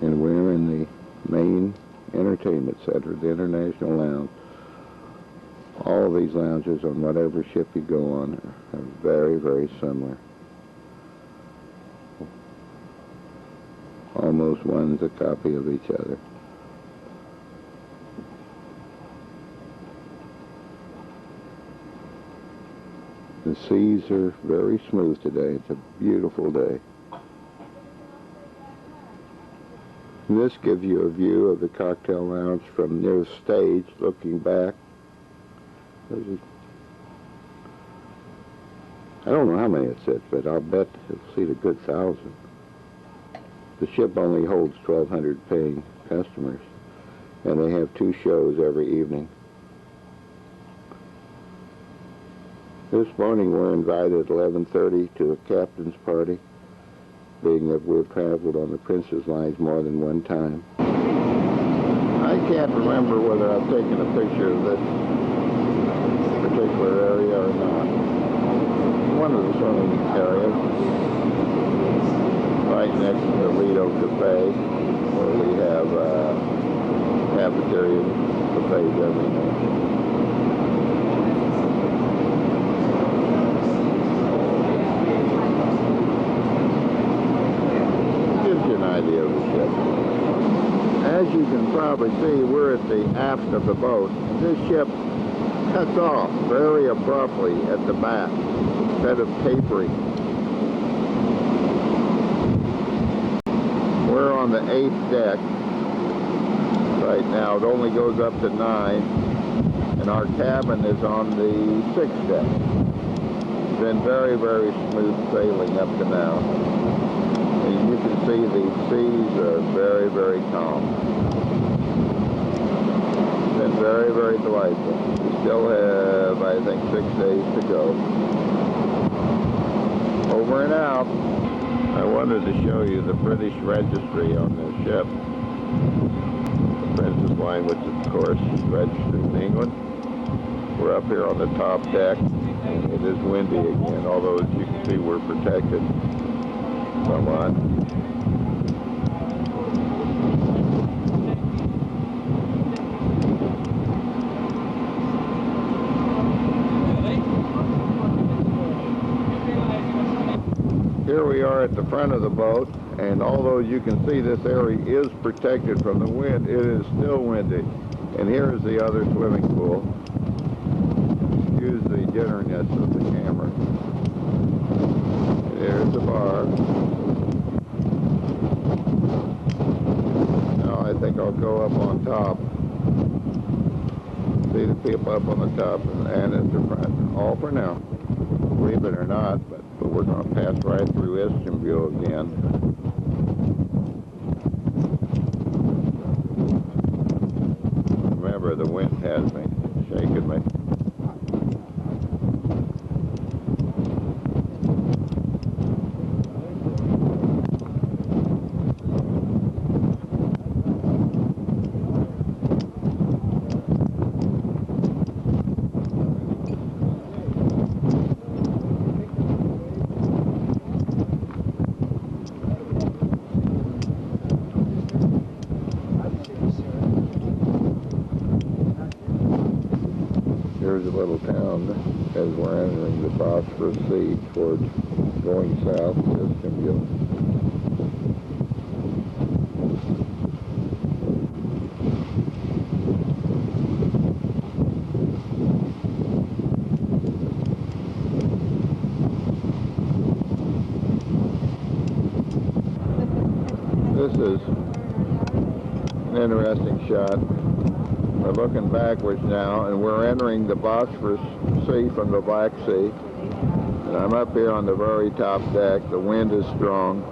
And we're in the main entertainment center, the International Lounge. All of these lounges on whatever ship you go on are very, very similar. Almost one's a copy of each other. The seas are very smooth today. It's a beautiful day. This gives you a view of the cocktail lounge from near the stage, looking back. I don't know how many it sits, but I'll bet it'll seat a good 1,000. The ship only holds 1,200 paying customers, and they have 2 shows every evening. This morning we're invited at 11:30 to a captain's party, being that we've traveled on the Princess lines more than one time. I can't remember whether I've taken a picture of this particular area or not. One of the swimming areas, right next to the Lido Cafe, where we have cafeteria buffets every night. Gives you an idea of the ship. As you can probably see, we're at the aft of the boat. This ship cuts off very abruptly at the back instead of tapering. We're on the 8th deck right now. It only goes up to 9, and our cabin is on the 6th deck. It's been very, very smooth sailing up to now. And you can see the seas are very, very calm. It's been very, very delightful. Still have, I think, 6 days to go. Over and out. I wanted to show you the British registry on this ship. The Princess line, which of course is registered in England. We're up here on the top deck, and it is windy again, although as you can see we're protected somewhat. Here we are at the front of the boat, and although you can see this area is protected from the wind, it is still windy. And here is the other swimming pool. Excuse the jitteriness of the camera. There's the bar. Now I think I'll go up on top. See the people up on the top and at the front. All for now. Believe it or not, but we're going to pass right through Istanbul again. Remember, the wind has me, shaking me. Here's a little town as we're entering the Bosphorus Sea towards going south to Istanbul. This is an interesting shot. We're looking backwards now, and we're entering the Bosphorus Sea from the Black Sea. And I'm up here on the very top deck. The wind is strong.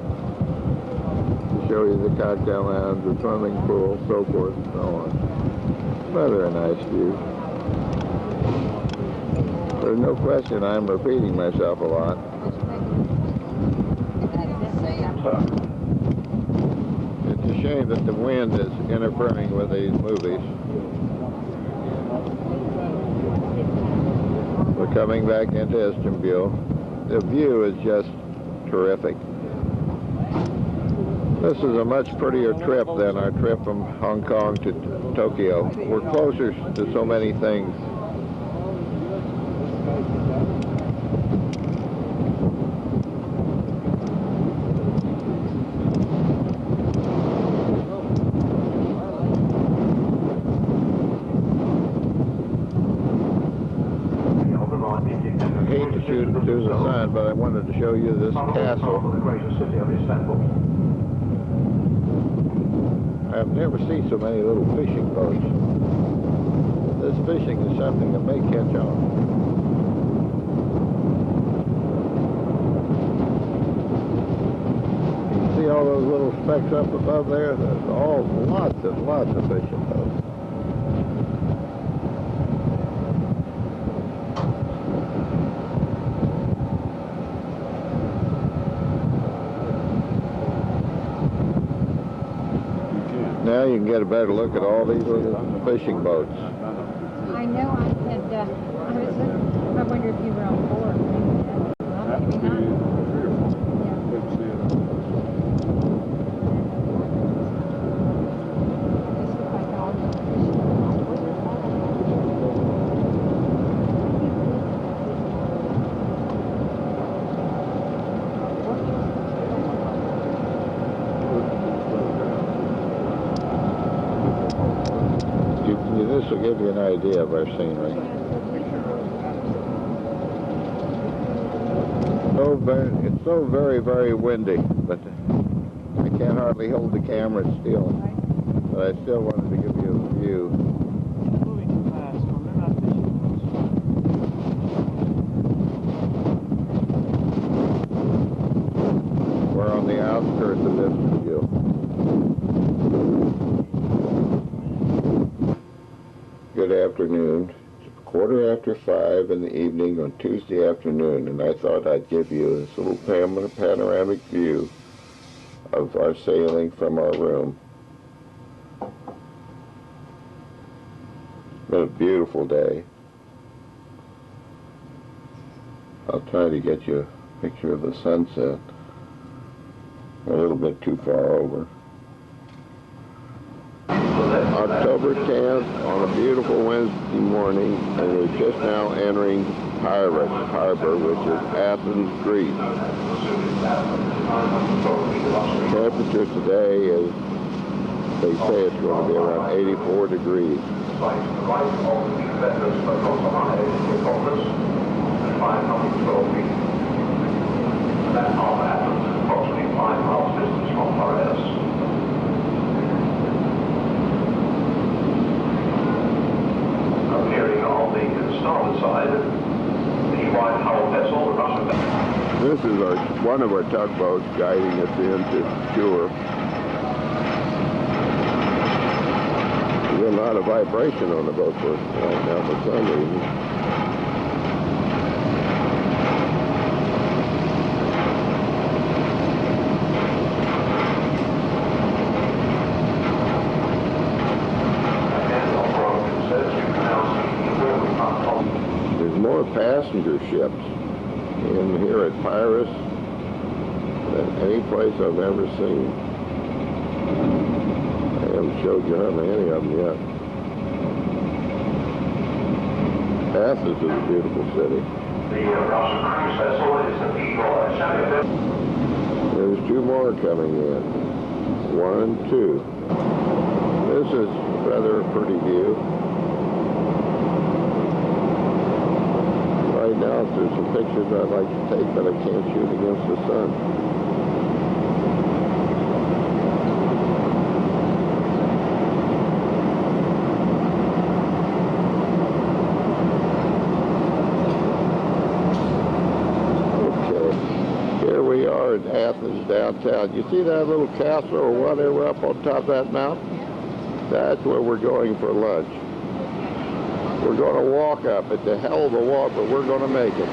To show you the cocktail lounge, the swimming pool, so forth and so on. Rather a nice view. There's no question I'm repeating myself a lot. It's a shame that the wind is interfering with these movies. We're coming back into Istanbul. The view is just terrific. This is a much prettier trip than our trip from Hong Kong to Tokyo. We're closer to so many things. To the sun, but I wanted to show you this castle. I've never seen so many little fishing boats. This fishing is something that may catch on. You can see all those little specks up above there? There's all lots and lots of fishing boats. Now you can get a better look at all these little fishing boats. I know. I wonder if you were on board. Well, maybe not. This will give you an idea of our scenery. It's so very, very windy, but I can't hardly hold the camera still. But I still wanted to give you a view. We're on the outskirts of Istanbul. Good afternoon. It's 5:15 in the evening on Tuesday afternoon, and I thought I'd give you this little panoramic view of our sailing from our room. It's been a beautiful day. I'll try to get you a picture of the sunset. A little bit too far over. October 10th on a beautiful Wednesday morning, and we're just now entering Piraeus Harbor, which is Athens, Greece. The temperature today is, they say it's going to be around 84 degrees. That part of Athens is approximately 5 miles distance from Piraeus. Appearing on the starboard side, the wide hull vessel, the Russian vessel. This is one of our tugboats guiding us into shore. There's a lot of vibration on the boat right now for some reason. Passenger ships in here at Piraeus than any place I've ever seen. I haven't showed you hardly any of them yet. Athens is a beautiful city. The Russian cruise vessel is the people There's two more coming in. 1, 2. This is rather a pretty view. Right now, there's some pictures I'd like to take, but I can't shoot against the sun. In Athens downtown. You see that little castle or whatever up on top of that mountain? That's where we're going for lunch. We're going to walk up. It's a hell of a walk, but we're going to make it.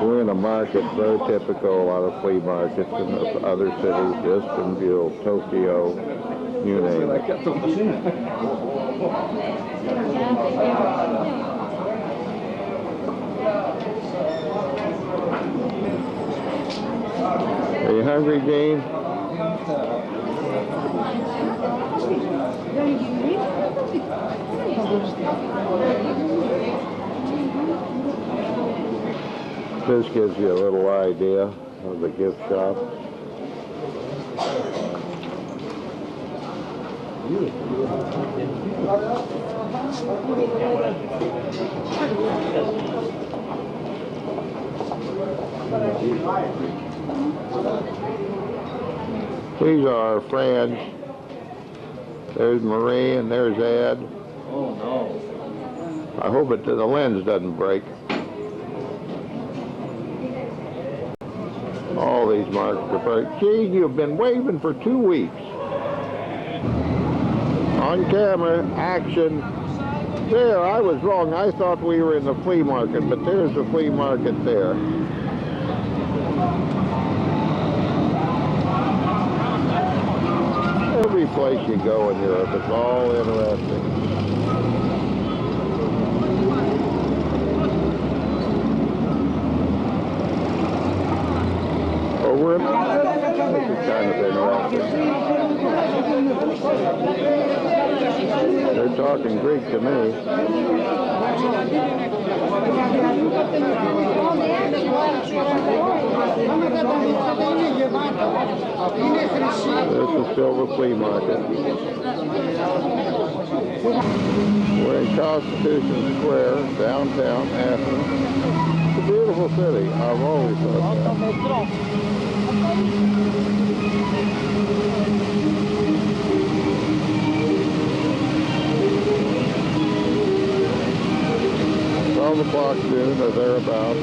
We're in a market very typical, a lot of flea markets in other cities, Istanbul, Tokyo, you name it. Are you hungry, Dean? This gives you a little idea of the gift shop. These are our friends. There's Marie and there's Ed. Oh no. I hope the lens doesn't break. All these marks are break. Gee, you've been waving for 2 weeks. On camera, action. There, I was wrong. I thought we were in the flea market, but there's the flea market there. Every place you go in Europe, it's all interesting. Oh, we're this is kind of interesting. They're talking Greek to me. This is still the flea market. We're in Constitution Square, downtown Athens. It's a beautiful city. I've always thought that. The clock soon or thereabouts.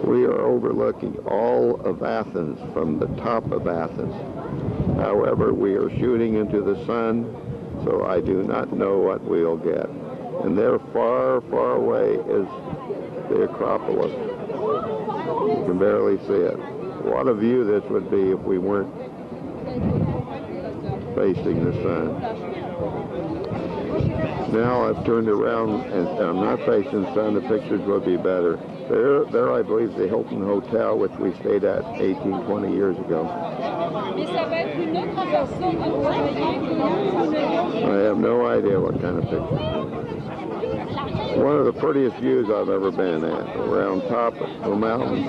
We are overlooking all of Athens from the top of Athens. However, we are shooting into the sun, so I do not know what we'll get. And there, far, far away, is the Acropolis. You can barely see it. What a view this would be if we weren't facing the sun. Now I've turned around and I'm not facing the sun, the pictures would be better. There I believe is the Hilton Hotel, which we stayed at 18, 20 years ago. I have no idea what kind of picture. One of the prettiest views I've ever been at, around top of the mountain.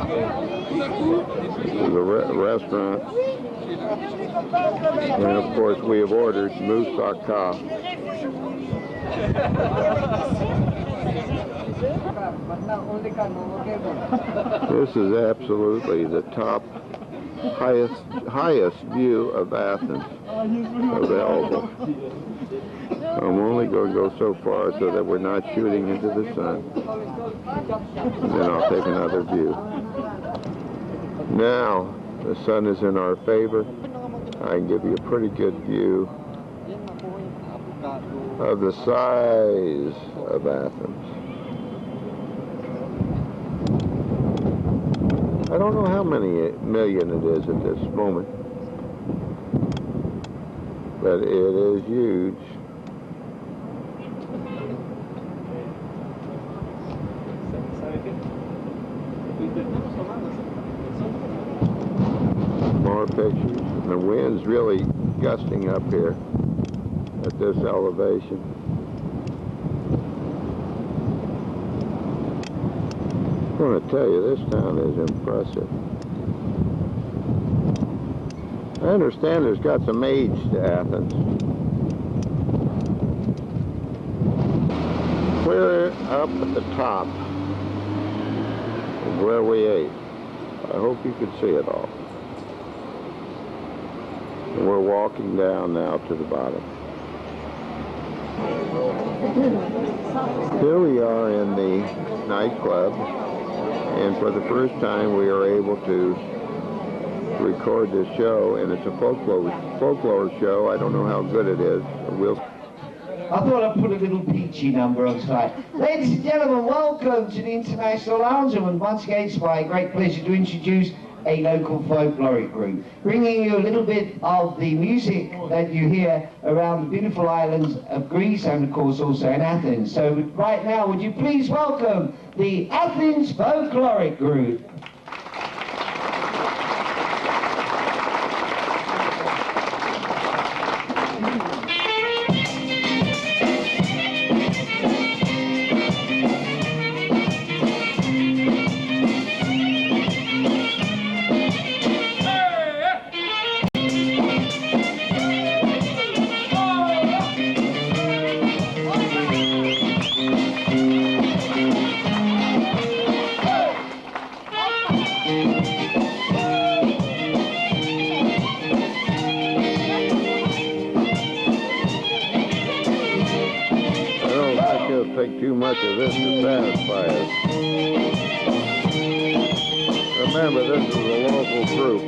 This is a restaurant. And of course we have ordered moussaka. This is absolutely the top, highest view of Athens available. I'm only going to go so far so that we're not shooting into the sun. And then I'll take another view. Now, the sun is in our favor. I can give you a pretty good view of the size of Athens. I don't know how many million it is at this moment, but it is huge. More pictures. The wind's really gusting up here at this elevation. I want to tell you, this town is impressive. I understand there's got some age to Athens. We're up at the top of where we ate. I hope you could see it all. And we're walking down now to the bottom. Here we are in the nightclub, and for the first time we are able to record this show, and it's a folklore show. I don't know how good it is. I thought I'd put a little peachy number on tonight. Ladies and gentlemen, welcome to the International Lounge, and once again it's my great pleasure to introduce a local folkloric group, bringing you a little bit of the music that you hear around the beautiful islands of Greece and of course also in Athens. So right now, would you please welcome the Athens Folkloric Group. Take too much of this to satisfy us. Remember, this is a local group.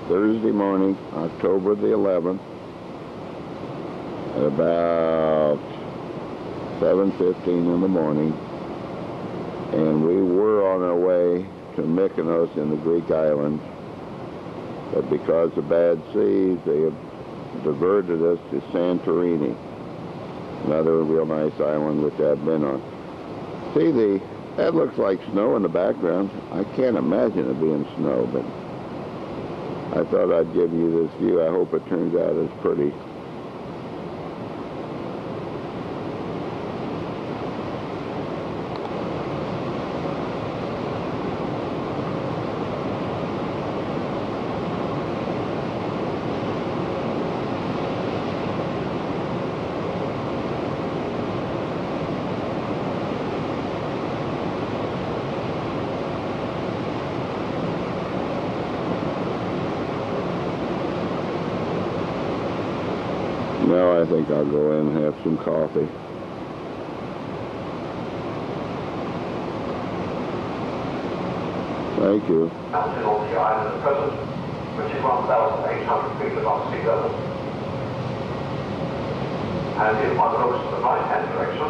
Thursday morning, October the 11th, at about 7:15 in the morning, and we were on our way to Mykonos in the Greek islands, but because of bad seas, they have diverted us to Santorini, another real nice island which I've been on. See, that looks like snow in the background. I can't imagine it being snow, but I thought I'd give you this view. I hope it turns out as pretty. Now I think I'll go in and have some coffee. Thank you. Mountain on the island at present, which is 1,800 feet above sea level. And if one looks to the right-hand direction,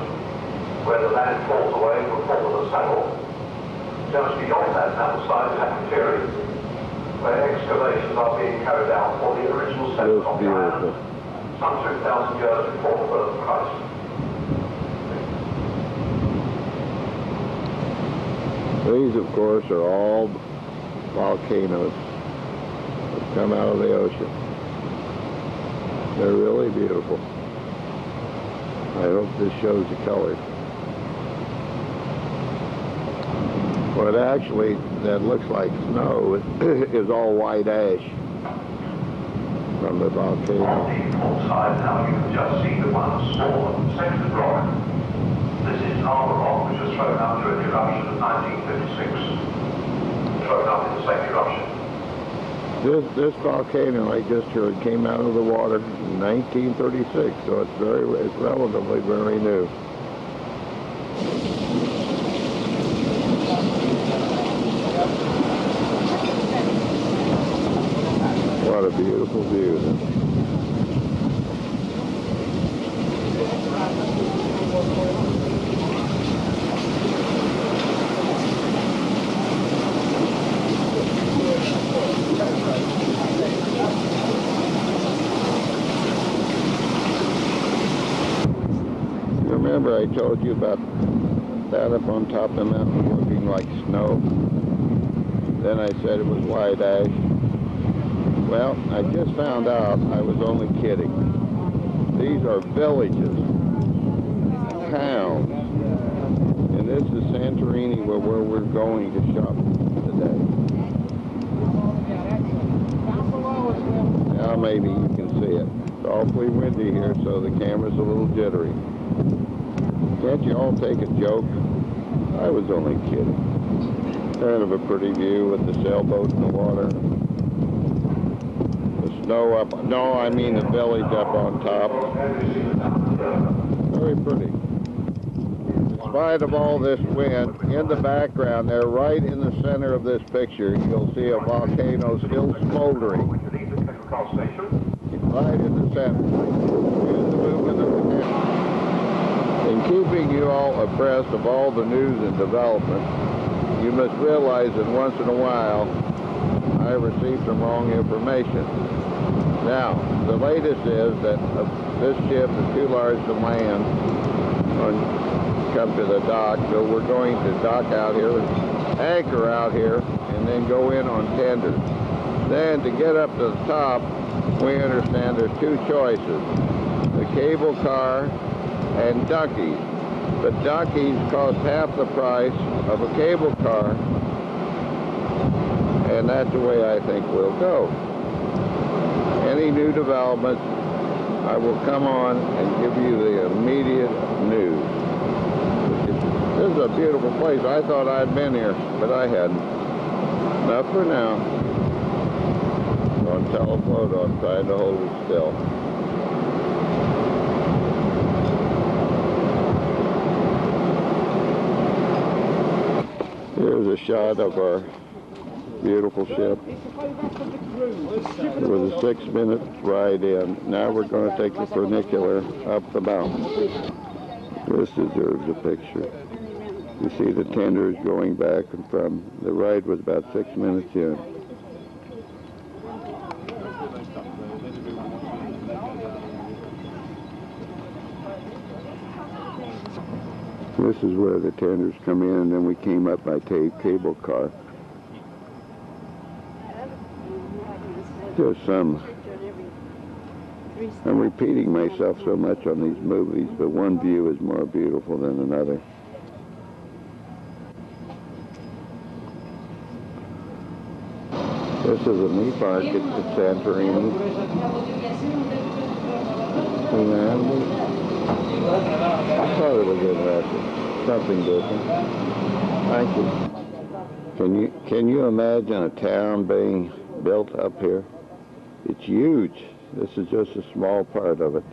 where the land falls away from the fall of the saddle, just beyond that mountainside is Akrotiri, where excavations are being carried out for the original settlement of the island, some 2,000 years before the birth of Christ. These, of course, are all volcanoes that come out of the ocean. They're really beautiful. I hope this shows the colors. What actually that looks like snow is all white ash from the volcano. On the port side now, you can just see the one small second rock. This is Armour Rock, which was thrown up during the eruption of 1956. Thrown up in the second eruption. This volcano I just heard came out of the water in 1936, so it's relatively very new. What a beautiful view. Remember I told you about that up on top of the mountain looking like snow? Then I said it was white ash. Well, I just found out I was only kidding. These are villages, towns, and this is Santorini where we're going to shop today. Now maybe you can see it. It's awfully windy here, so the camera's a little jittery. Can't you all take a joke? I was only kidding. Kind of a pretty view with the sailboat in the water. The snow up, no, I mean the village up on top. Very pretty. In spite of all this wind, in the background there, right in the center of this picture, you'll see a volcano still smoldering. Right in the center. Here's the movement of the camera. In keeping you all abreast of all the news and developments, you must realize that once in a while, I receive some wrong information. Now, the latest is that this ship is too large to land come to the dock, so we're going to dock out here, anchor out here, and then go in on tenders. Then, to get up to the top, we understand there's two choices, the cable car and duckies. The duckies cost half the price of a cable car, and that's the way I think we'll go. Any new developments, I will come on and give you the immediate news. This is a beautiful place. I thought I'd been here, but I hadn't. Not for now. On telephoto, I'm trying to hold it still. Here's a shot of our beautiful ship with a 6-minute ride in. Now we're going to take the funicular up the mountain. This deserves a picture. You see the tenders going back and from. The ride was about 6 minutes in. This is where the tenders come in, and then we came up by cable car. There's some, I'm repeating myself so much on these movies, but one view is more beautiful than another. This is a meat market at Santorini. I thought it was interesting. Something different. Thank you. Can you imagine a town being built up here? It's huge. This is just a small part of it.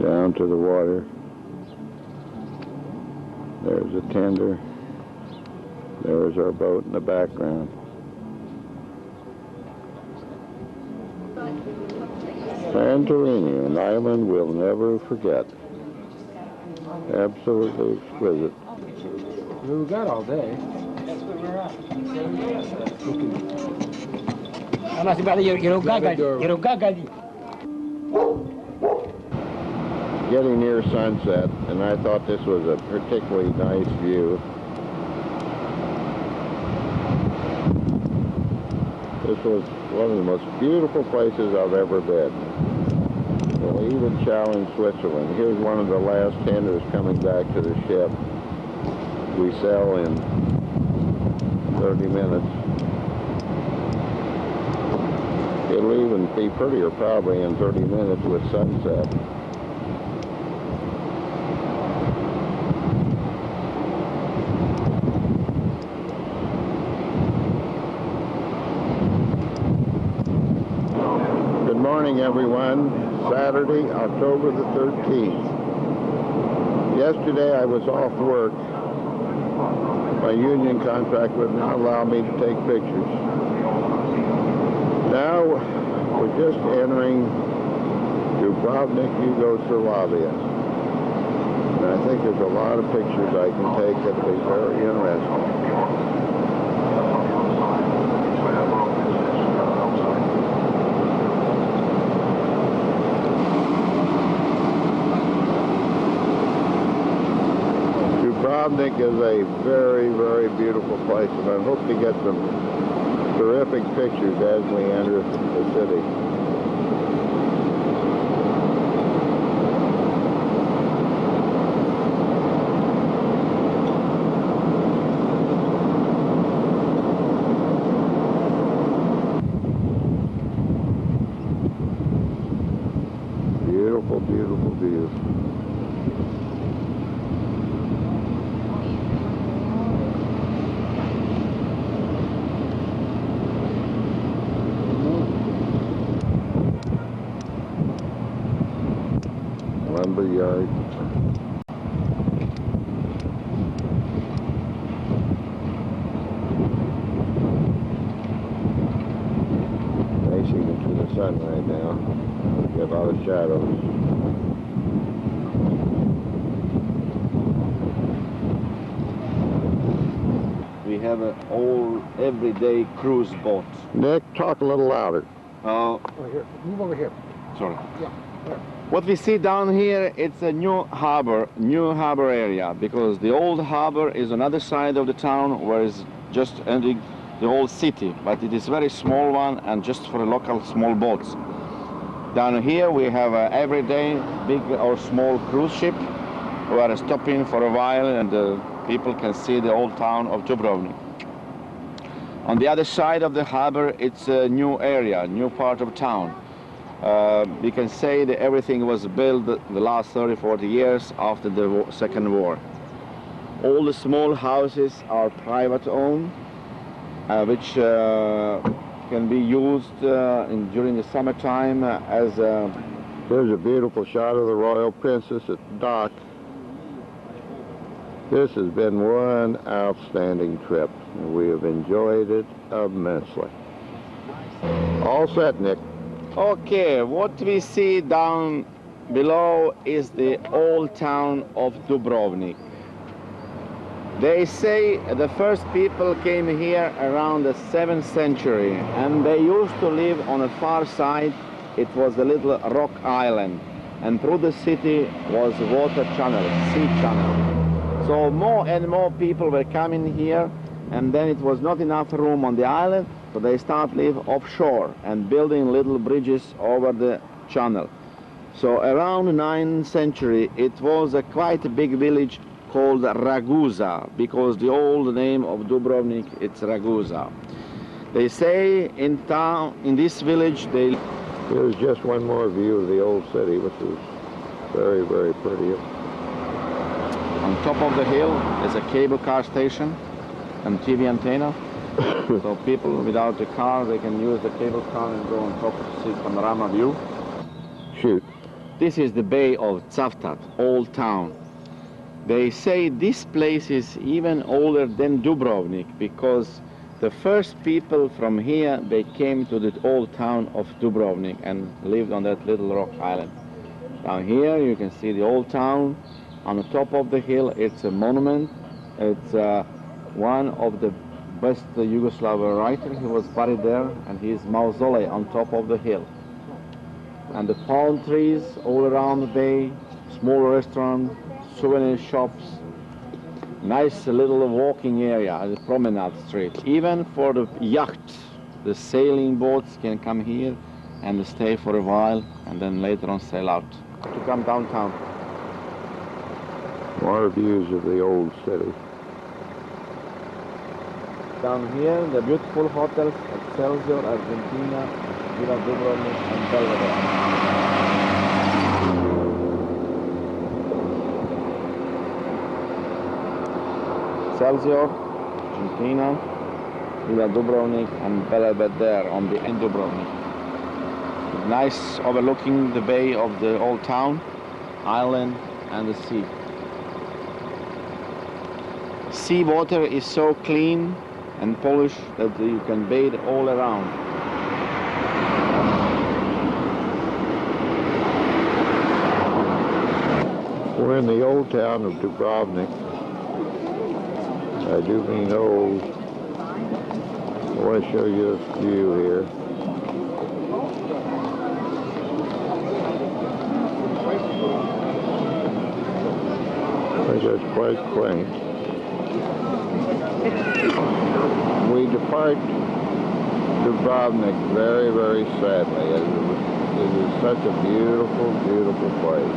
Down to the water. There's a tender. There's our boat in the background. Santorini, an island we'll never forget. Absolutely exquisite. We got all day. Getting near sunset, and I thought this was a particularly nice view. This was one of the most beautiful places I've ever been. We'll even challenge Switzerland. Here's one of the last tenders coming back to the ship. We sail in 30 minutes. It'll even be prettier probably in 30 minutes with sunset. Good morning, everyone. Saturday, October the 13th. Yesterday I was off work. My union contract would not allow me to take pictures. Now we're just entering Dubrovnik, Yugoslavia. And I think there's a lot of pictures I can take that'll be very interesting. Dubrovnik is a very, very beautiful place, and I hope to get some terrific pictures as we enter the city. Beautiful, beautiful view. Lumberyard. Racing into the sun right now. Get a lot of shadows. We have an all everyday cruise boat. Nick, talk a little louder. Over here. Move over here. Sorry. Yeah. There. What we see down here, it's a new harbor area, because the old harbor is on the other side of the town, where it's just ending the old city, but it is a very small one and just for local small boats. Down here we have everyday big or small cruise ship who are stopping for a while, and people can see the old town of Dubrovnik. On the other side of the harbor, it's a new area, new part of town. We can say that everything was built the last 30-40 years after the Second War. All the small houses are private owned, which can be used during the summertime as Here's a beautiful shot of the Royal Princess at the dock. This has been one outstanding trip. We have enjoyed it immensely. All set, Nick. Okay, what we see down below is the old town of Dubrovnik. They say the first people came here around the 7th century, and they used to live on the far side. It was a little rock island, and through the city was a water channel, sea channel. So more and more people were coming here, and then it was not enough room on the island, so they start live offshore and building little bridges over the channel. So around the 9th century, it was a quite a big village called Ragusa, because the old name of Dubrovnik, it's Ragusa. They say in this village, Here's just one more view of the old city, which is very, very pretty. On top of the hill is a cable car station and TV antenna. So people without a car, they can use the cable car and go on top to see panorama view. Shoot. This is the Bay of Cavtat, Old Town. They say this place is even older than Dubrovnik because the first people from here, they came to the old town of Dubrovnik and lived on that little rock island. Down here you can see the old town. On the top of the hill, it's a monument. It's one of the best Yugoslav writer. He was buried there, and his mausoleum on top of the hill. And the palm trees all around the bay, small restaurant, souvenir shops, nice little walking area, the promenade street. Even for the yachts, the sailing boats can come here and stay for a while and then later on sail out to come downtown. More views of the old city. Down here, the beautiful hotels Excelsior, Argentina, Villa Dubrovnik and Belvedere. Excelsior, Argentina, Villa Dubrovnik and Belvedere on the end Dubrovnik. Nice overlooking the bay of the old town, island and the sea. Sea water is so clean and polished that you can bathe all around. We're in the old town of Dubrovnik. I do mean old. I want to show you a view here. I think that's quite quaint. We depart Dubrovnik very, very sadly. It is such a beautiful, beautiful place.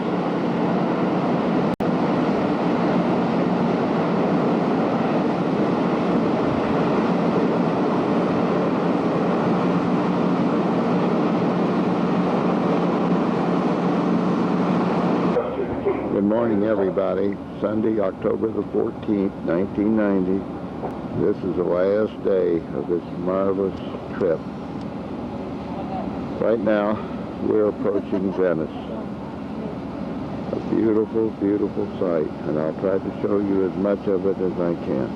Good morning, everybody. Sunday, October the 14th, 1990. This is the last day of this marvelous trip. Right now, we're approaching Venice. A beautiful, beautiful sight, and I'll try to show you as much of it as I can.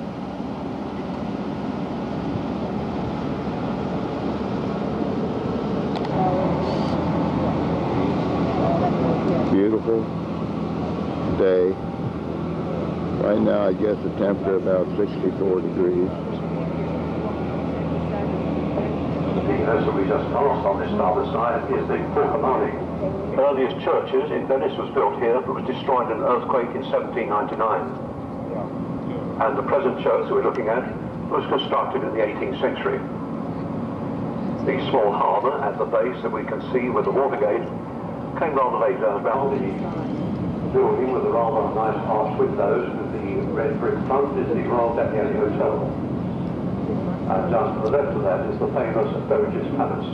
Beautiful day. Right now, I guess the temperature about 64 degrees. As we just passed on this starboard side is the Porcomani. The earliest churches in Venice was built here, but was destroyed in an earthquake in 1799. And the present church that we're looking at was constructed in the 18th century. The small harbour at the base that we can see with the water gate came rather later, about the building with the rather nice arched windows with the red brick front is the Royal Danieli Hotel. And just to the left of that is the famous Doge's Palace.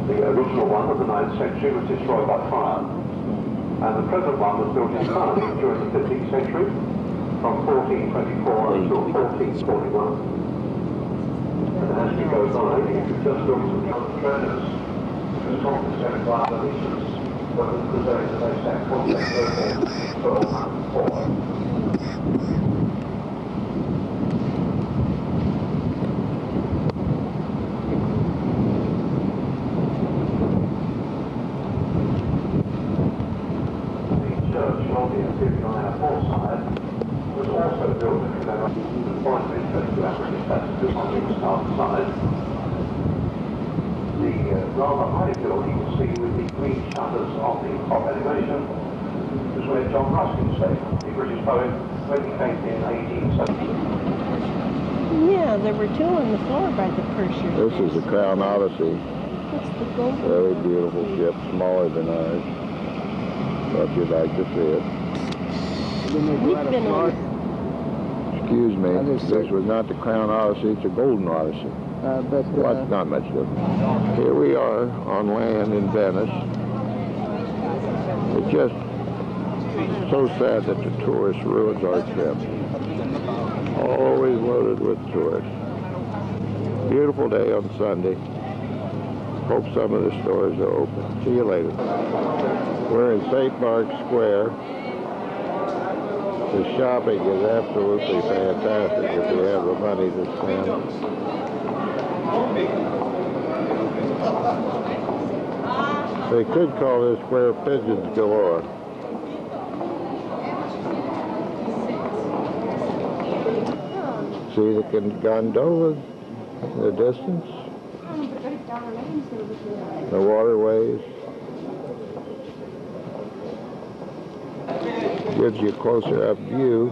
The original one of the 9th century was destroyed by fire. And the present one was built entirely during the 15th century, from 1424 until 1441. And as we go by, you can just look to the other trainers, which was confiscated by the Venetians, but the Crusades of exact contact for 1204. Rather high building you see with the green shutters on the top elevation is where John Ruskin stayed, the British poet, when he came in 1870. Yeah, there were two on the floor by the Pershers. This is the Crown Odyssey. That's the gold. Very beautiful ship, smaller than ours. But you'd like to see it. We've been on. Excuse me, this was not the Crown Odyssey, it's a Golden Odyssey. Not much different. Here we are on land in Venice. It just So sad that the tourists ruins our trip. Always loaded with tourists. Beautiful day on Sunday. Hope some of the stores are open. See you later. We're in St. Mark's Square. The shopping is absolutely fantastic if you have the money to spend. They could call this square pigeons galore. See the gondolas in the distance? The waterways. Gives you a closer up view.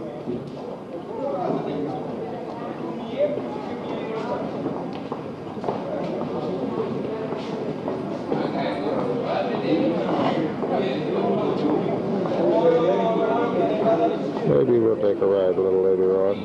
Maybe we'll take a ride a little later on.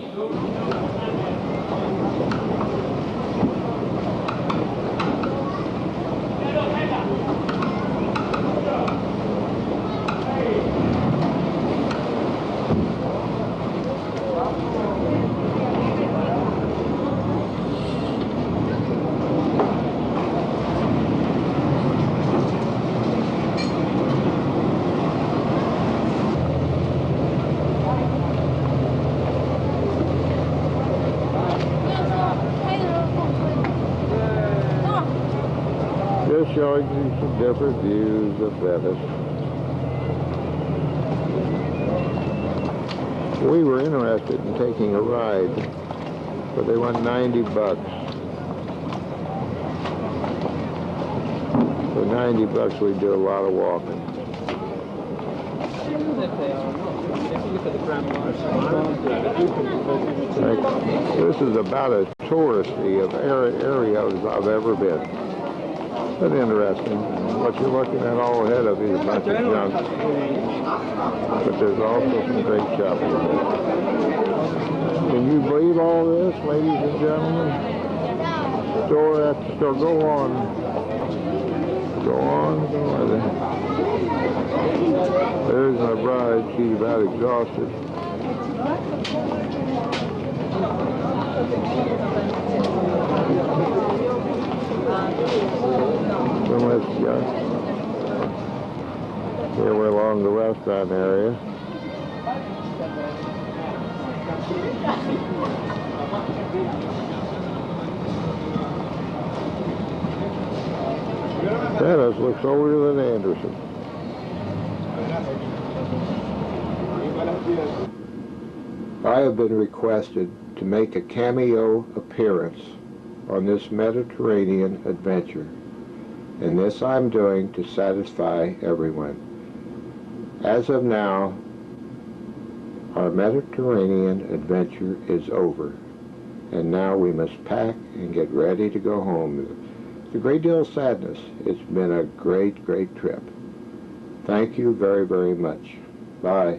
Just showing you some different views of Venice. We were interested in taking a ride, but they want 90 bucks. For 90 bucks we do a lot of walking. This is about as touristy of areas I've ever been. But interesting. What you're looking at all ahead of you is a bunch of junk. But there's also some great shopping here. Can you believe all this, ladies and gentlemen? Store after store. Go on. Go on. Go on. There's my bride. She's about exhausted. Here we're along the restaurant area. Venice looks older than Anderson. I have been requested to make a cameo appearance on this Mediterranean adventure, and this I'm doing to satisfy everyone. As of now, our Mediterranean adventure is over, and now we must pack and get ready to go home. It's a great deal of sadness. It's been a great, great trip. Thank you very, very much. Bye.